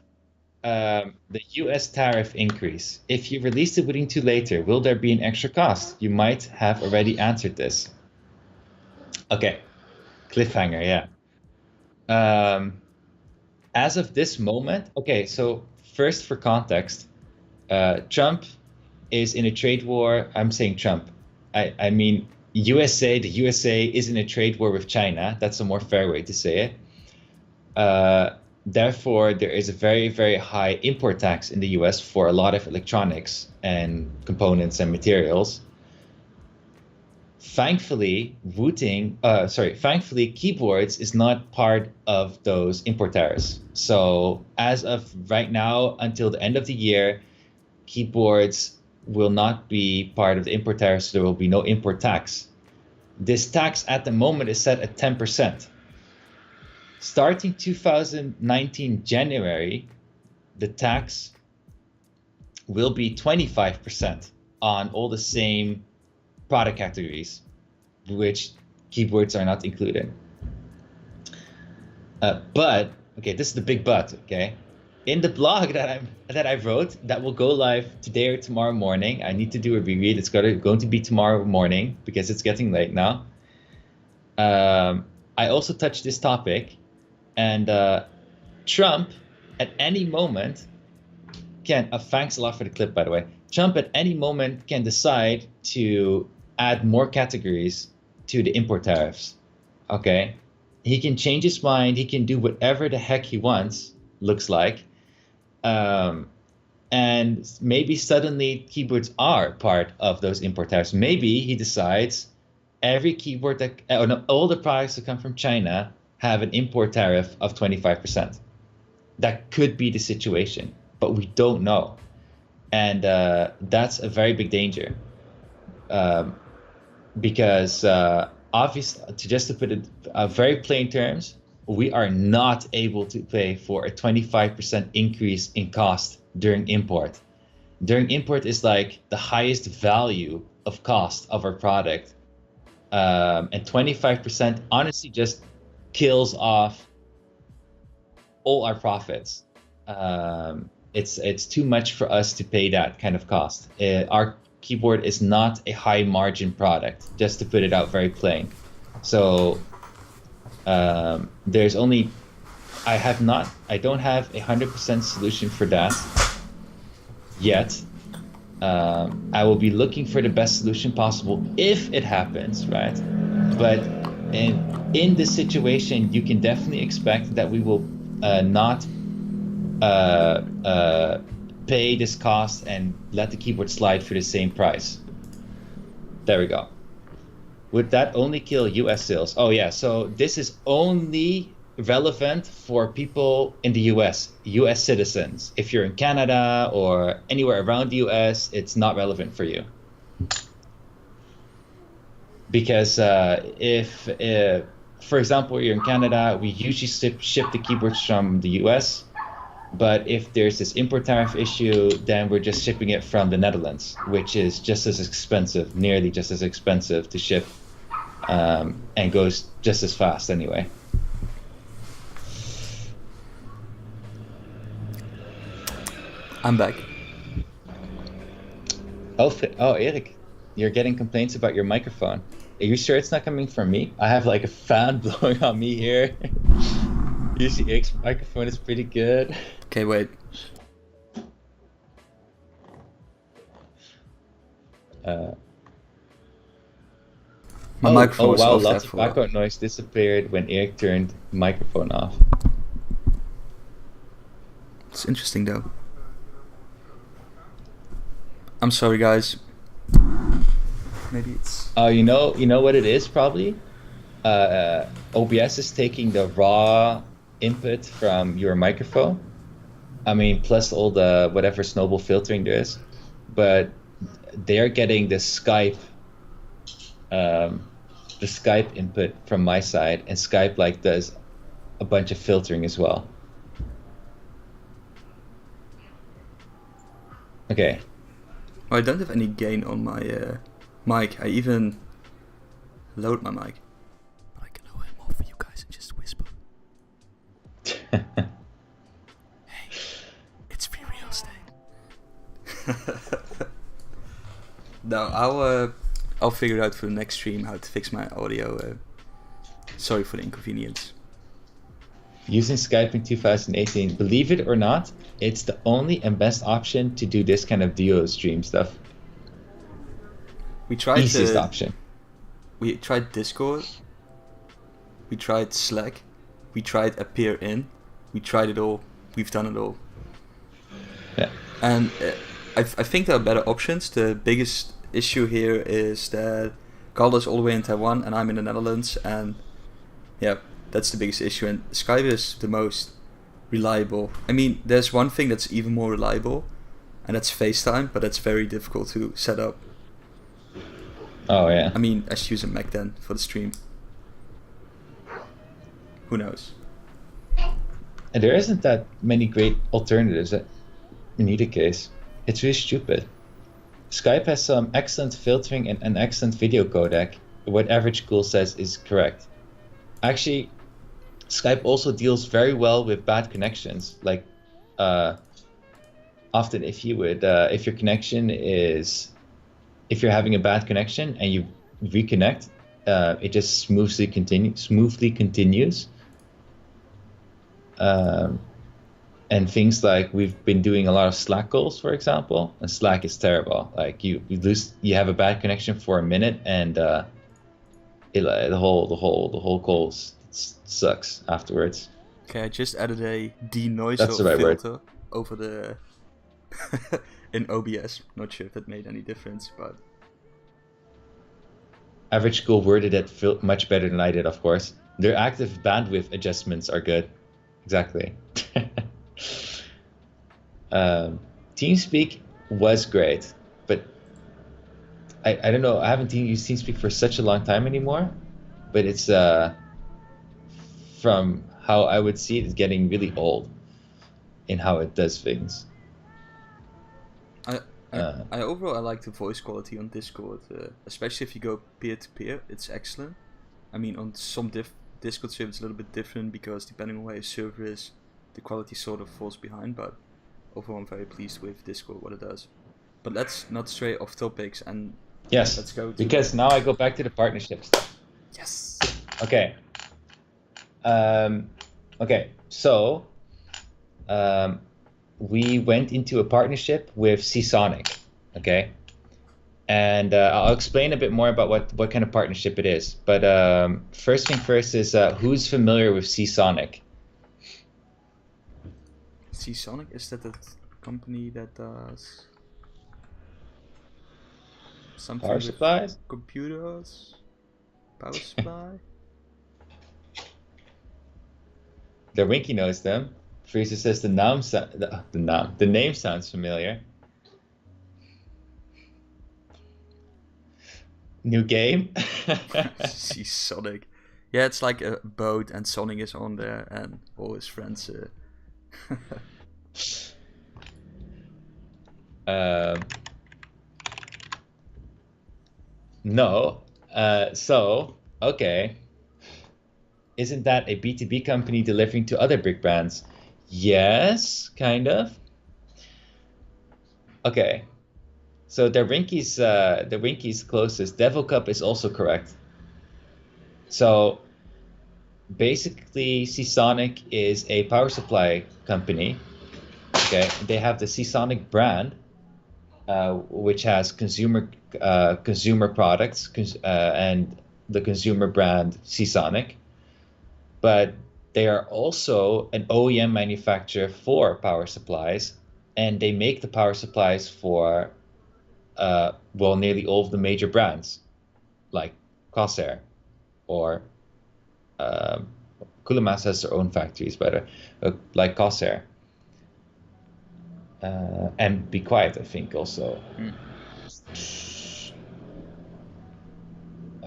the U.S. tariff increase. If you release the Wooting 2 later, will there be an extra cost? You might have already answered this. Okay. Cliffhanger, yeah. As of this moment, okay, so first for context, Trump is in a trade war. I'm saying Trump. I mean USA. The USA is in a trade war with China. That's a more fair way to say it. Therefore, there is a very, very high import tax in the US for a lot of electronics and components and materials. Thankfully, thankfully, keyboards is not part of those import tariffs. So as of right now, until the end of the year, keyboards will not be part of the import tariffs. So there will be no import tax. This tax at the moment is set at 10%. Starting 2019 January, the tax will be 25% on all the same product categories, which keyboards are not included. But okay, this is the big but. Okay, in the blog that I wrote that will go live today or tomorrow morning. I need to do a reread. It's going to be tomorrow morning because it's getting late now. I also touched this topic, and Trump at any moment can. Thanks a lot for the clip, by the way. Trump at any moment can decide to add more categories to the import tariffs. Okay, he can change his mind. He can do whatever the heck he wants. Looks like, and maybe suddenly keyboards are part of those import tariffs. Maybe he decides every keyboard all the products that come from China have an import tariff of 25%. That could be the situation, but we don't know, and that's a very big danger. Because obviously, to put it very plain terms, we are not able to pay for a 25% increase in cost during import. During import is like the highest value of cost of our product, and 25% honestly just kills off all our profits. It's too much for us to pay that kind of cost. Our keyboard is not a high margin product, just to put it out very plain. So there's only I don't have 100% solution for that yet. I will be looking for the best solution possible if it happens, right? But in this situation, you can definitely expect that we will not pay this cost and let the keyboard slide for the same price. There we go. Would that only kill US sales? Oh yeah, so this is only relevant for people in the US citizens. If you're in Canada or anywhere around the US, it's not relevant for you. Because if, for example, you're in Canada, we usually ship the keyboards from the US. But if there's this import tariff issue, then we're just shipping it from the Netherlands, which is just as expensive, nearly just as expensive to ship, and goes just as fast anyway. I'm back. Oh, Erik, you're getting complaints about your microphone. Are you sure it's not coming from me? I have like a fan blowing on me here. Usually Erik's microphone is pretty good. Okay, wait. My microphone was off lots that of for background noise disappeared when Erik turned the microphone off. It's interesting though. I'm sorry, guys. Maybe it's. You know what it is probably. OBS is taking the raw input from your microphone. I mean, plus all the whatever snowball filtering there is, but they're getting the Skype input from my side, and Skype like does a bunch of filtering as well. Okay. I don't have any gain on my mic. I even load my mic. But I can lower it more for you guys and just whisper. Hey, it's free real estate. No, I'll figure out for the next stream how to fix my audio. Sorry for the inconvenience. Using Skype in 2018, believe it or not, it's the only and best option to do this kind of duo stream stuff. We tried Easiest option. We tried Discord. We tried Slack. We tried Appear In. We tried it all. We've done it all. Yeah. And I think there are better options. The biggest issue here is that Calder's all the way in Taiwan and I'm in the Netherlands, and yeah, that's the biggest issue. And Skype is the most reliable. I mean, there's one thing that's even more reliable, and that's FaceTime, but that's very difficult to set up. Oh yeah. I mean, I should use a Mac then for the stream. Who knows? And there isn't that many great alternatives in either case. It's really stupid. Skype has some excellent filtering and an excellent video codec. What Average Cool says is correct. Actually, Skype also deals very well with bad connections. Like, often if your connection is, if you're having a bad connection and you reconnect, it just smoothly continues. And things like we've been doing a lot of Slack calls, for example, and Slack is terrible. Like you have a bad connection for a minute, and the whole call sucks afterwards. Okay, I just added a denoiser filter over the in OBS. Not sure if that made any difference, but Average School worded it much better than I did, of course. Their active bandwidth adjustments are good. Exactly. TeamSpeak was great, but I don't know. I haven't used TeamSpeak for such a long time anymore, but it's from how I would see it, it's getting really old in how it does things. I overall like the voice quality on Discord, especially if you go peer-to-peer. It's excellent. I mean, on some Discord server it's a little bit different because depending on where your server is, the quality sort of falls behind, but overall I'm very pleased with Discord, what it does. But let's not stray off topics, and yes, let's go to because now I go back to the partnership stuff. Yes. Okay. So we went into a partnership with Seasonic, okay? And I'll explain a bit more about what kind of partnership it is. But first thing first is who's familiar with Seasonic? Seasonic, is that a company that does something Power with supplies? computers? Power supply? The Winky knows them. Freezer says the name sounds familiar. New game? Seasonic. Yeah, it's like a boat and Sonic is on there and all his friends. No. So, okay. Isn't that a B2B company delivering to other big brands? Yes, kind of. Okay. So the Winky's closest. Devil Cup is also correct. So basically, Seasonic is a power supply company. Okay, they have the Seasonic brand, which has consumer products and the consumer brand Seasonic. But they are also an OEM manufacturer for power supplies, and they make the power supplies for nearly all of the major brands, like Corsair or Cooler has their own factories, but like Corsair. And Be Quiet, I think, also.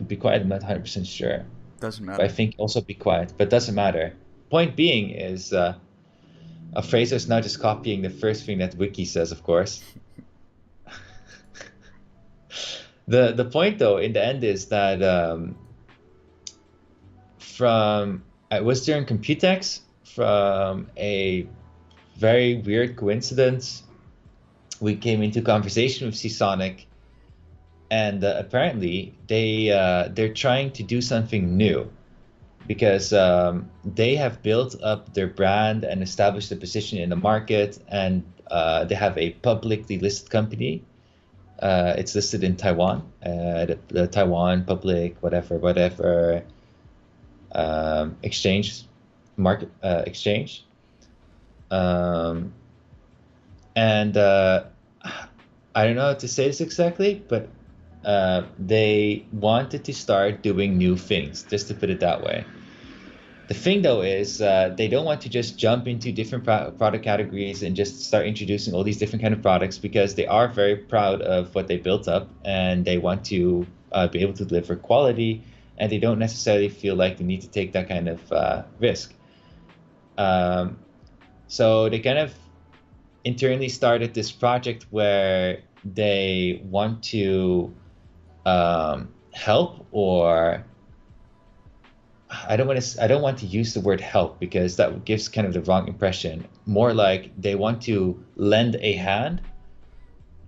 Be Quiet, I'm not 100% sure. Doesn't But matter. I think also Be Quiet, but doesn't matter. Point being is Fraser's now just copying the first thing that Wiki says, of course. The point, though, in the end is that it was during Computex, from a very weird coincidence, we came into conversation with Seasonic, and apparently they're trying to do something new, because they have built up their brand and established a position in the market, and they have a publicly listed company. It's listed in Taiwan, the Taiwan Public whatever exchange market exchange, and I don't know how to say this exactly, but they wanted to start doing new things, just to put it that way. The thing, though, is they don't want to just jump into different product categories and just start introducing all these different kind of products, because they are very proud of what they built up, and they want to be able to deliver quality, and they don't necessarily feel like they need to take that kind of risk. So they kind of internally started this project where they want to help, or I don't want to use the word help, because that gives kind of the wrong impression. More like they want to lend a hand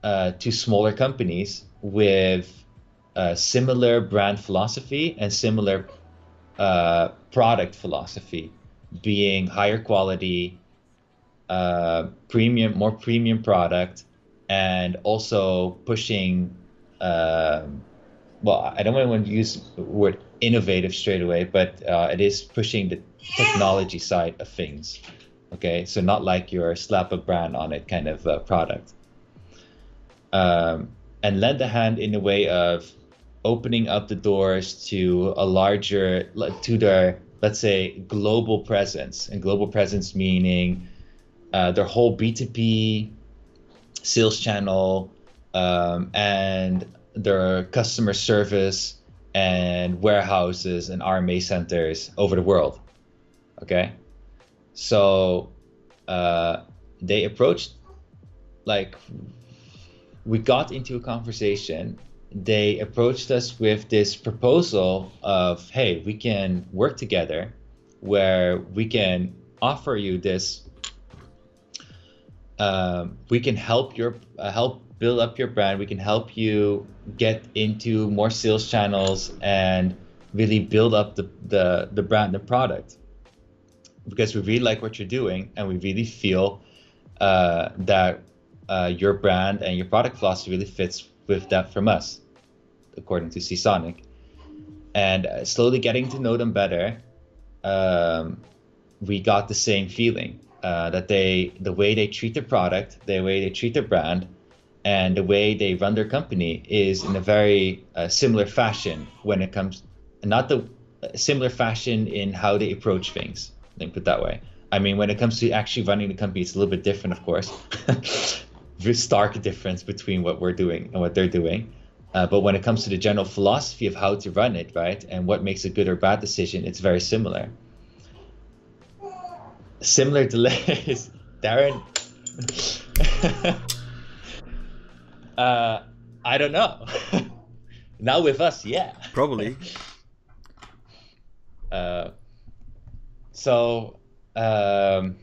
to smaller companies with similar brand philosophy and similar product philosophy, being higher quality, more premium product, and also pushing. Well, I don't want to use the word innovative straight away, but it is pushing the technology side of things. Okay, so not like your slap a brand on it kind of product. And lend a hand in a way of opening up the doors to their, let's say, global presence. And global presence meaning their whole B2B sales channel, and their customer service and warehouses and RMA centers over the world. Okay, so they approached, like, we got into a conversation. They approached us with this proposal of, hey, we can work together, where we can offer you this. We can help build up your brand. We can help you get into more sales channels and really build up the brand, the product, because we really like what you're doing, and we really feel that your brand and your product philosophy really fits with that from us, according to Seasonic. And slowly getting to know them better, we got the same feeling that the way they treat their product, the way they treat their brand, and the way they run their company is in a very similar fashion when it comes, not the similar fashion in how they approach things. Let me put it that way. I mean, when it comes to actually running the company, it's a little bit different, of course. Very stark difference between what we're doing and what they're doing. But when it comes to the general philosophy of how to run it, right, and what makes a good or bad decision, it's very similar. Similar delays, Darren. I don't know. Now with us, yeah. Probably. So, how am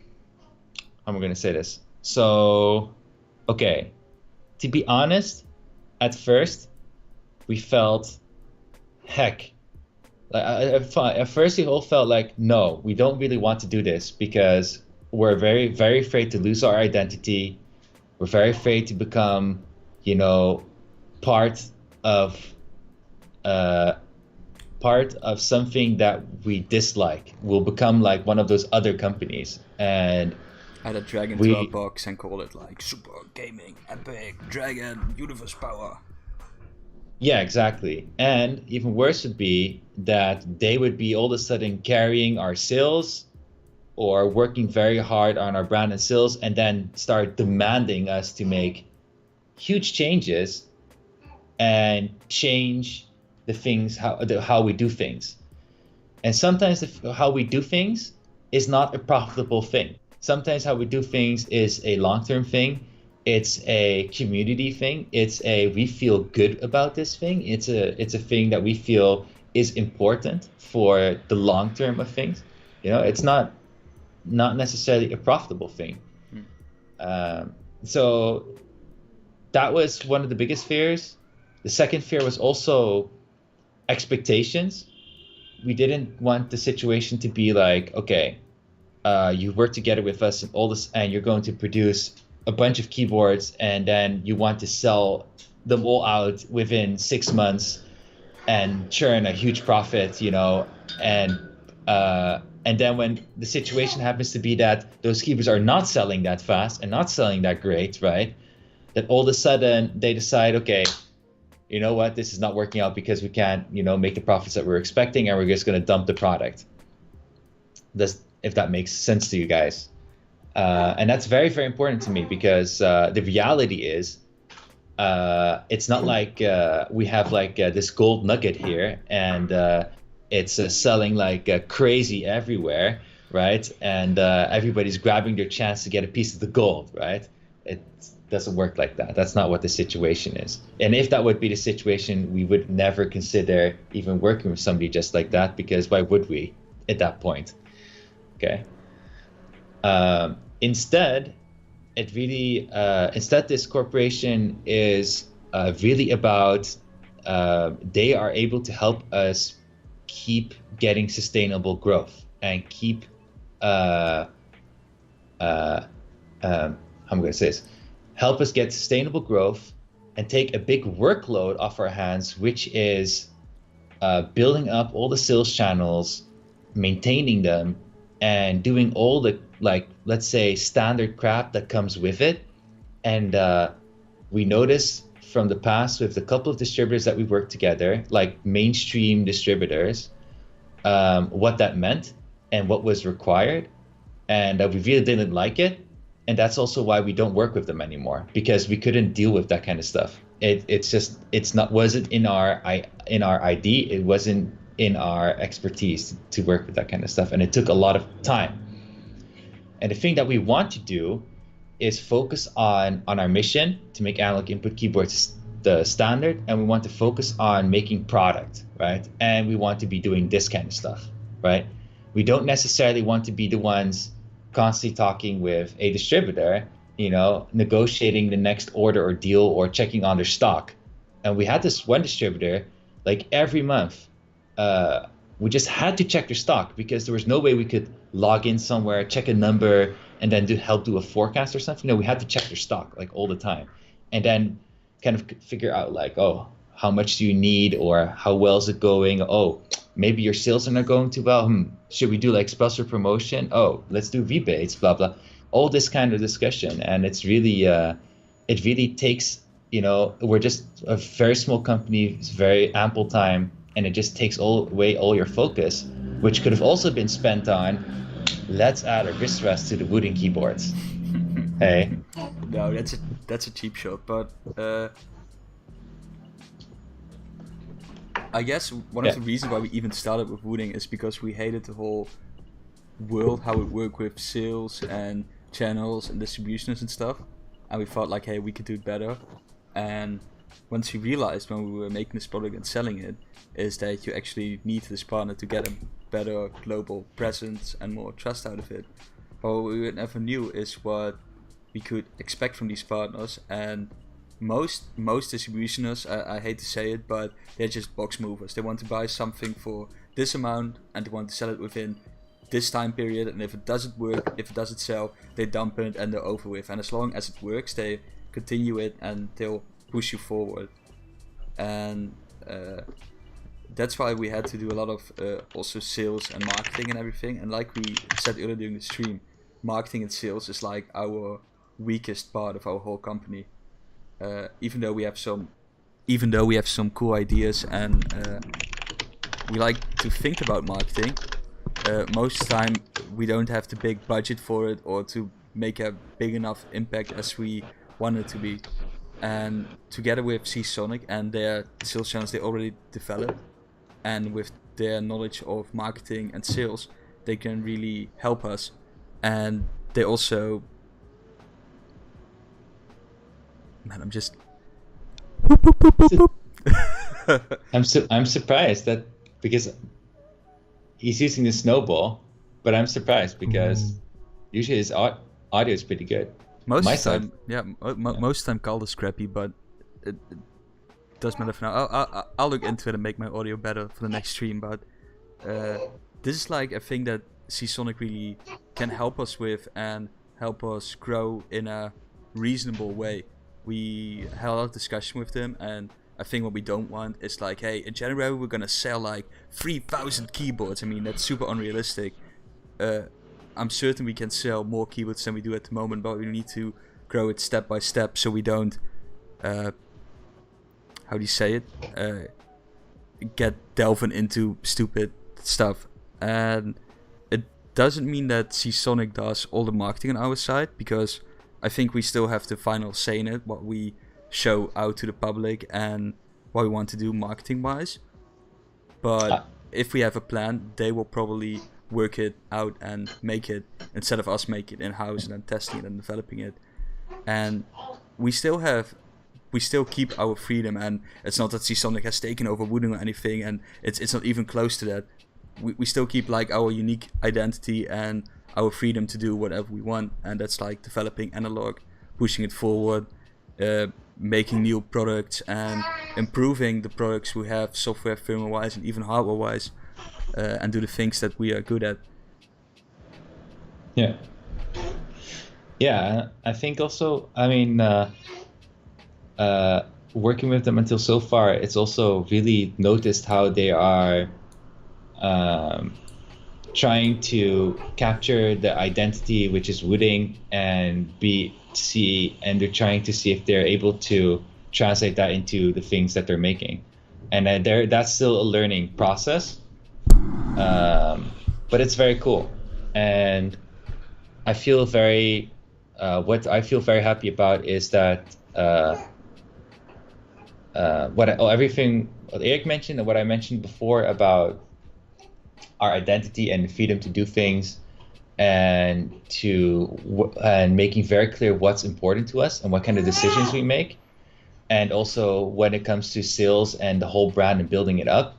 I going to say this? So, okay, to be honest, at first, we felt, heck, at first we all felt like, no, we don't really want to do this, because we're very, very afraid to lose our identity. We're very afraid to become, part of something that we dislike. We'll become like one of those other companies, and Add a dragon to our box and call it like Super Gaming Epic Dragon Universe Power. Yeah, exactly. And even worse would be that they would be all of a sudden carrying our sales or working very hard on our brand and sales and then start demanding us to make huge changes and change the things how we do things. And sometimes how we do things is not a profitable thing. Sometimes how we do things is a long-term thing. It's a community thing. It's a we feel good about this thing. It's a thing that we feel is important for the long term of things. It's not necessarily a profitable thing. Um, so that was one of the biggest fears. The second fear was also expectations. We didn't want the situation to be like, okay, you work together with us and all this, and you're going to produce a bunch of keyboards, and then you want to sell them all out within 6 months and churn a huge profit, and then when the situation happens to be that those keyboards are not selling that fast and not selling that great, right? That all of a sudden they decide, okay, you know what, this is not working out because we can't, make the profits that we're expecting, and we're just going to dump the product. If that makes sense to you guys. And that's very, very important to me because the reality is it's not like we have like this gold nugget here and it's selling like crazy everywhere, right? And everybody's grabbing their chance to get a piece of the gold, right? It doesn't work like that. That's not what the situation is. And if that would be the situation, we would never consider even working with somebody just like that, because why would we at that point? Okay. Instead, this corporation is really about they are able to help us keep getting sustainable growth and keep how I'm going to say this, help us get sustainable growth and take a big workload off our hands, which is building up all the sales channels, maintaining them, and doing all the, like, let's say, standard crap that comes with it. And we notice from the past with a couple of distributors that we worked together, like mainstream distributors, what that meant and what was required. And we really didn't like it. And that's also why we don't work with them anymore, because we couldn't deal with that kind of stuff. Wasn't in our ID. It wasn't in our expertise to work with that kind of stuff, and it took a lot of time. And the thing that we want to do is focus on our mission to make analog input keyboards the standard, and we want to focus on making product, right? And we want to be doing this kind of stuff, right? We don't necessarily want to be the ones constantly talking with a distributor, negotiating the next order or deal or checking on their stock. And we had this one distributor, like every month, we just had to check their stock because there was no way we could log in somewhere, check a number, and then help do a forecast or something. No, we had to check their stock like all the time, and then kind of figure out like, oh, how much do you need, or how well is it going? Oh, maybe your sales are not going too well. Should we do like special promotion? Oh, let's do rebates, blah blah. All this kind of discussion, and it's really, it really takes, we're just a very small company, it's very ample time. And it just takes away all your focus, which could have also been spent on, let's add a wrist rest to the Wooting keyboards. Hey. No, that's a cheap shot, but I guess one of the reasons why we even started with Wooting is because we hated the whole world, how it worked with sales and channels and distributions and stuff, and we thought like, hey, we could do it better. And once we realized when we were making this product and selling it, is that you actually need this partner to get a better global presence and more trust out of it. But what we never knew is what we could expect from these partners, and most distributionists, I hate to say it, but they're just box movers. They want to buy something for this amount and they want to sell it within this time period, and if it doesn't work, if it doesn't sell, they dump it and they're over with. And as long as it works, they continue it and they'll push you forward. And that's why we had to do a lot of also sales and marketing and everything. And like we said earlier during the stream, marketing and sales is like our weakest part of our whole company. Even though we have some even though we have some cool ideas and we like to think about marketing, most of the time we don't have the big budget for it or to make a big enough impact as we want it to be. And together with Seasonic and their sales channels they already developed, and with their knowledge of marketing and sales, they can really help us. And they also... Man, I'm just... I'm surprised that, because he's using the snowball, but I'm surprised because usually his audio is pretty good. Most of the time, most of the time Calder's crappy, but it doesn't matter for now. I'll look into it and make my audio better for the next stream. But this is like a thing that Seasonic really can help us with and help us grow in a reasonable way. We had a lot of discussion with them, and I think what we don't want is like, hey, in January we're gonna sell like 3,000 keyboards. I mean, that's super unrealistic. I'm certain we can sell more keyboards than we do at the moment, but we need to grow it step by step so we don't, how do you say it, get delving into stupid stuff. And it doesn't mean that Seasonic does all the marketing on our side, because I think we still have the final say in it, what we show out to the public and what we want to do marketing wise. But if we have a plan, they will probably work it out and make it, instead of us make it in-house and then testing it and developing it. And we still keep our freedom, and it's not that Seasonic has taken over Wooting or anything, and it's not even close to that. We still keep like our unique identity and our freedom to do whatever we want, and that's like developing analog, pushing it forward, making new products and improving the products we have software, firmware wise, and even hardware wise, and do the things that we are good at. Yeah, I think also, I mean, working with them until so far, it's also really noticed how they are trying to capture the identity, which is Wooting, and they're trying to see if they're able to translate that into the things that they're making. And that's still a learning process, but it's very cool. And I feel what I feel very happy about is that everything Erik mentioned and what I mentioned before about our identity and the freedom to do things, and making very clear what's important to us and what kind of decisions we make, and also when it comes to sales and the whole brand and building it up,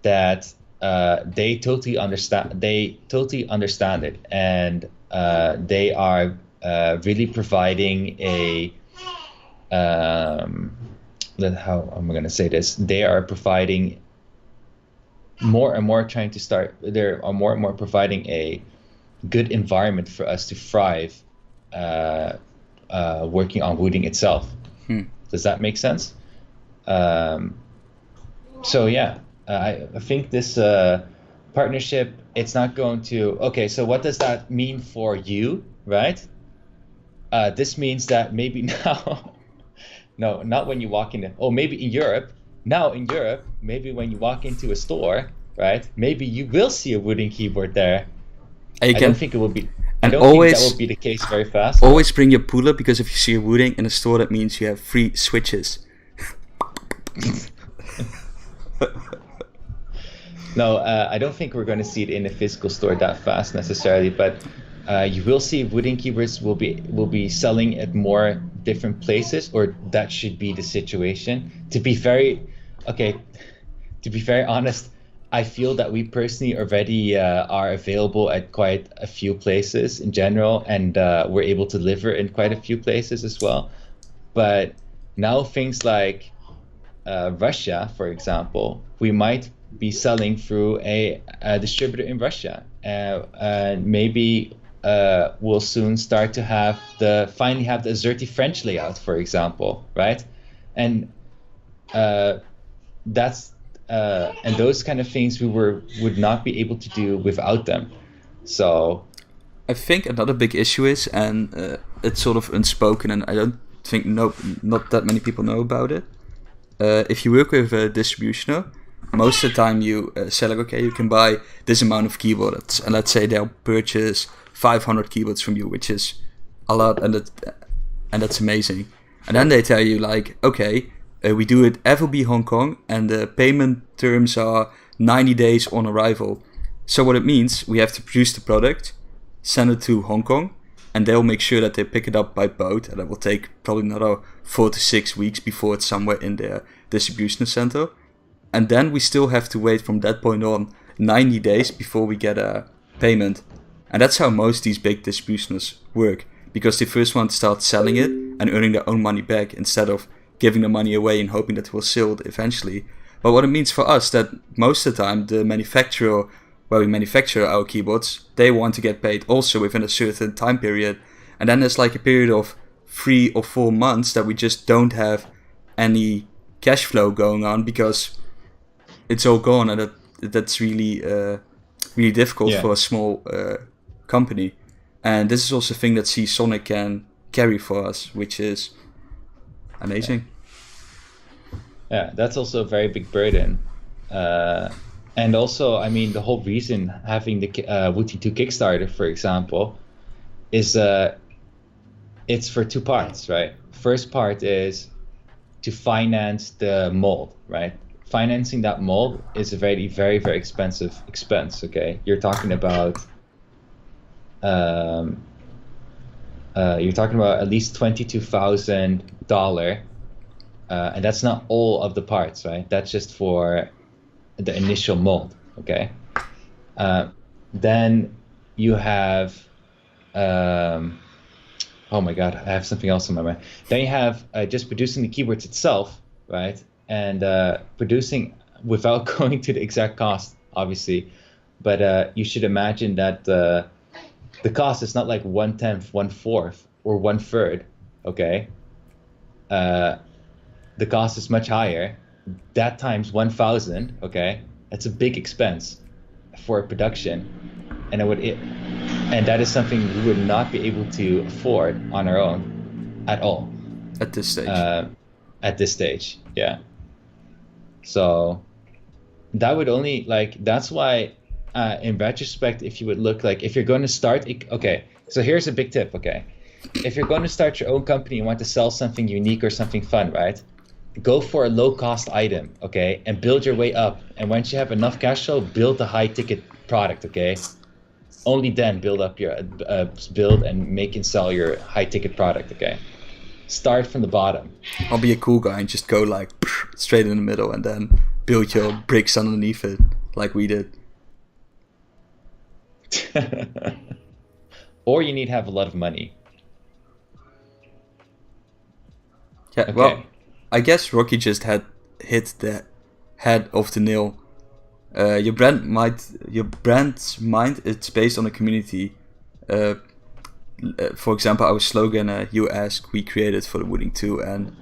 that they totally understand it, and they are really providing how am I going to say this? They are providing more and more providing a good environment for us to thrive, working on Wooting itself. Does that make sense? So yeah, I think this partnership, it's not going to... Okay, so what does that mean for you, right? This means that maybe now... No, not when you walk in. Maybe in Europe. Now in Europe, maybe when you walk into a store, right? Maybe you will see a Wooting keyboard there. I don't think it will be. I don't think that will be the case very fast. Always bring your puller, because if you see a Wooting in a store, that means you have free switches. No, I don't think we're going to see it in a physical store that fast necessarily, but you will see Wooting keyboards will be selling at more different places, or that should be the situation. To be very honest, I feel that we personally already are available at quite a few places in general, and we're able to deliver in quite a few places as well. But now things like Russia, for example, we might be selling through a distributor in Russia, and maybe we'll soon start to finally have the Azerty French layout, for example, right? And that's and those kind of things we would not be able to do without them. So I think another big issue is, and it's sort of unspoken, and I don't think not that many people know about it, if you work with a distributioner, most of the time you say like, okay, you can buy this amount of keyboards, and let's say they'll purchase 500 keyboards from you, which is a lot, and that's amazing. And then they tell you like, okay, we do it FOB Hong Kong, and the payment terms are 90 days on arrival. So what it means, we have to produce the product, send it to Hong Kong, and they'll make sure that they pick it up by boat, and that will take probably another 4 to 6 weeks before it's somewhere in their distribution center. And then we still have to wait from that point on 90 days before we get a payment. And that's how most of these big distributioners work, because they first want to start selling it and earning their own money back instead of giving the money away and hoping that it will sell it eventually. But what it means for us, that most of the time the manufacturer where we manufacture our keyboards, they want to get paid also within a certain time period. And then there's like a period of 3 or 4 months that we just don't have any cash flow going on because it's all gone, and that's really really difficult for a small company. And this is also a thing that Sonic can carry for us, which is amazing. Yeah, that's also a very big burden. And also, I mean, the whole reason having the Wooting 2 Kickstarter, for example, is it's for 2 parts, right? First part is to finance the mold, right? Financing that mold is a very, very, very expensive expense, okay? You're talking about at least $22,000, and that's not all of the parts, right? That's just for the initial mold, okay? Then you have, oh my god, I have something else in my mind. Then you have just producing the keyboards itself, right? And producing without going to the exact cost, obviously, but you should imagine that the cost is not like 1/10, 1/4, or 1/3, okay? The cost is much higher. That times 1,000, okay? That's a big expense for production, and and that is something we would not be able to afford on our own at all. At this stage. At this stage, yeah. So that would only that's why, in retrospect, if you would look if you're going to start, okay. So here's a big tip, okay? If you're going to start your own company and want to sell something unique or something fun, right? Go for a low-cost item, okay, and build your way up. And once you have enough cash flow, build a high-ticket product, okay. Only then build up your build and make and sell your high-ticket product, okay. Start from the bottom. I'll be a cool guy and just go straight in the middle, and then build your bricks underneath it, like we did. Or you need to have a lot of money. Yeah. Okay. Well, I guess Rocky just hit the head of the nail. Your brand's mind, it's based on a community. For example, our slogan, "You Ask, We Created" for the Wooting 2, and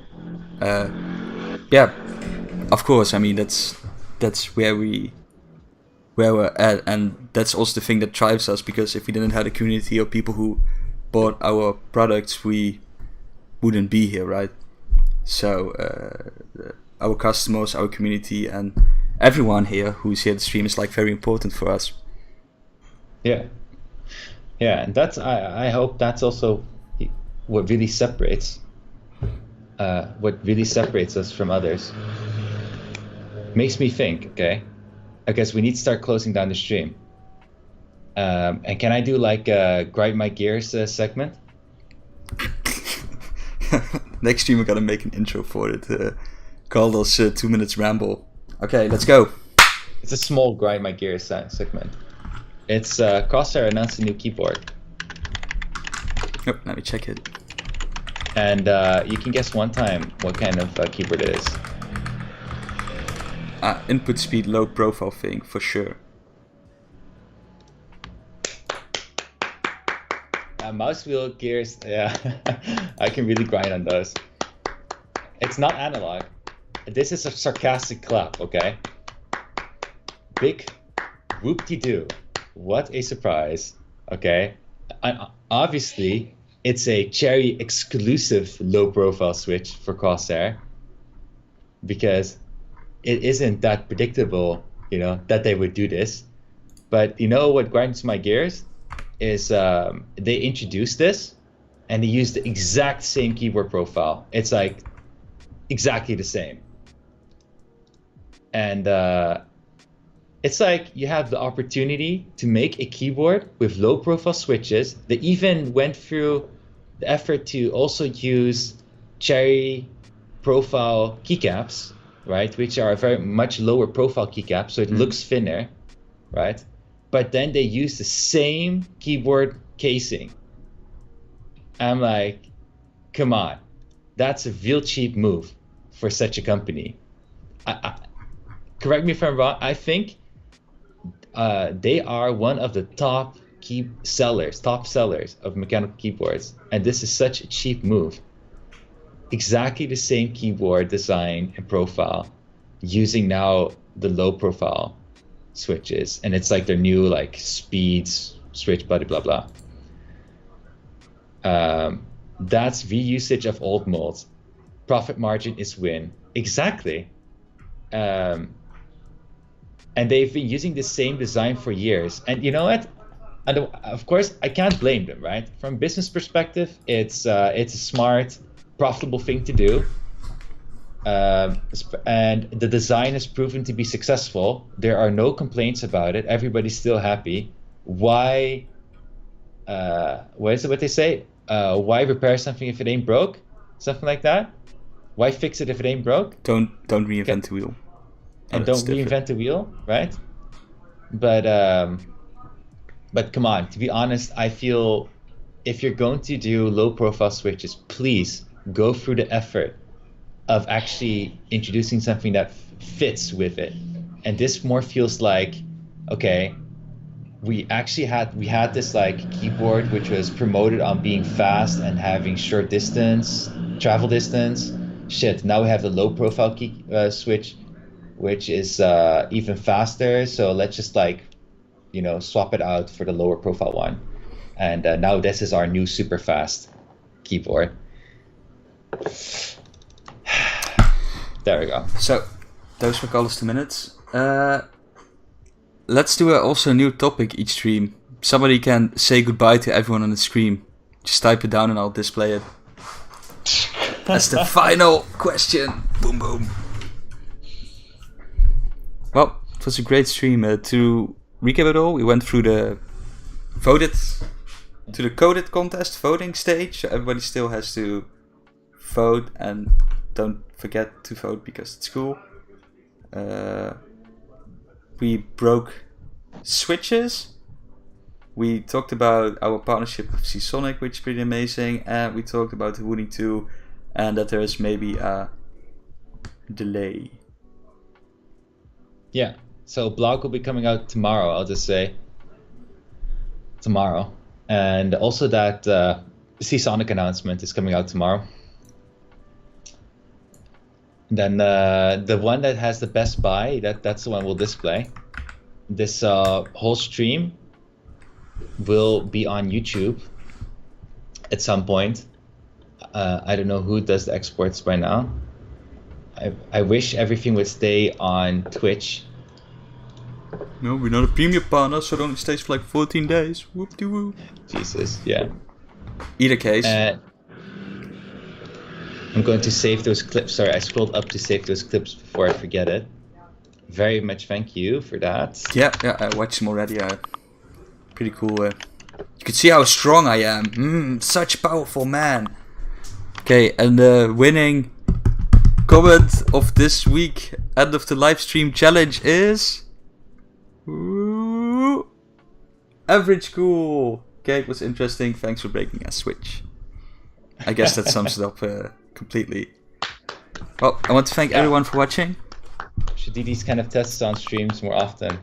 yeah, of course. I mean, that's where we're at, and that's also the thing that drives us. Because if we didn't have a community of people who bought our products, we wouldn't be here, right? So our customers, our community, and everyone here who's here to stream is very important for us. Yeah, and that's I hope that's also what really separates us from others. Makes me think. Okay, I guess we need to start closing down the stream. And can I do a grind my gears segment? Next stream, we gotta make an intro for it. Calder's 2 minutes ramble. Okay, let's go. It's a small grind my gears segment. It's Crosshair announced a new keyboard. Oh, let me check it. And you can guess one time what kind of keyboard it is. Input speed, low profile thing for sure. Mouse wheel gears, yeah. I can really grind on those. It's not analog. This is a sarcastic clap, okay? Big whoop-de-doo. What a surprise, okay? Obviously, it's a Cherry exclusive low profile switch for Crosshair. because it isn't that predictable, that they would do this. But what grinds my gears is they introduced this and they used the exact same keyboard profile. It's like exactly the same. And it's like you have the opportunity to make a keyboard with low profile switches. They even went through the effort to also use cherry profile keycaps, right? Which are very much lower profile keycaps, so it looks thinner, right? But then they use the same keyboard casing. I'm like, come on, that's a real cheap move for such a company. Correct me if I'm wrong. I think they are one of the top sellers of mechanical keyboards, and this is such a cheap move. Exactly the same keyboard design and profile, using now the low profile switches, and it's like their new speeds switch, blah blah blah. That's reusage of old molds. Profit margin is win. Exactly. And they've been using the same design for years. And you know what? Of course, I can't blame them, right? From a business perspective, it's a smart, profitable thing to do. And the design has proven to be successful. There are no complaints about it. Everybody's still happy. Why? What is it? What they say? Why repair something if it ain't broke? Something like that. Why fix it if it ain't broke? Don't reinvent the wheel. And don't reinvent the wheel, right? But come on. To be honest, I feel if you're going to do low profile switches, please go through the effort of actually introducing something that fits with it. And this more feels like, okay, we had this keyboard which was promoted on being fast and having short distance, travel distance. Shit, now we have the low profile key switch, which is even faster. So let's just swap it out for the lower profile one. And now this is our new super fast keyboard. There we go. So, those were Calder's 2 minutes. Let's do also a new topic each stream. Somebody can say goodbye to everyone on the stream. Just type it down and I'll display it. That's the final question. Boom, boom. Well, it was a great stream. To recap it all, we went through the coded contest voting stage. So everybody still has to vote, and don't forget to vote because it's cool. We broke switches. We talked about our partnership with Seasonic, which is pretty amazing, and we talked about the Wooting 2 and that there is maybe a delay. Yeah, so blog will be coming out tomorrow, I'll just say. Tomorrow. And also that Seasonic announcement is coming out tomorrow. Then the one that has the best buy, that's the one we'll display. This whole stream will be on YouTube at some point. I don't know who does the exports by now. I wish everything would stay on Twitch. No, we're not a premium partner, so it only stays for 14 days. Whoop-de-whoop. Jesus, yeah. Either case. I'm going to save those clips. Sorry, I scrolled up to save those clips before I forget it. Very much thank you for that. Yeah, I watched them already. Pretty cool. You can see how strong I am. Such a powerful man. Okay, and the winning comment of this week, end of the live stream challenge is... Ooh, average cool. Okay, it was interesting. Thanks for breaking a switch. I guess that sums it up completely. Well, I want to thank everyone for watching. Should do these kind of tests on streams more often.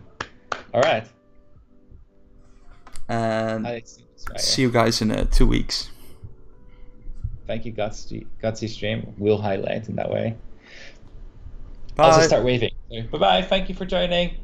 Alright. And see you guys in 2 weeks. Thank you, Gutsy Stream. We'll highlight in that way. Bye. I'll just start waving. Bye-bye. Thank you for joining.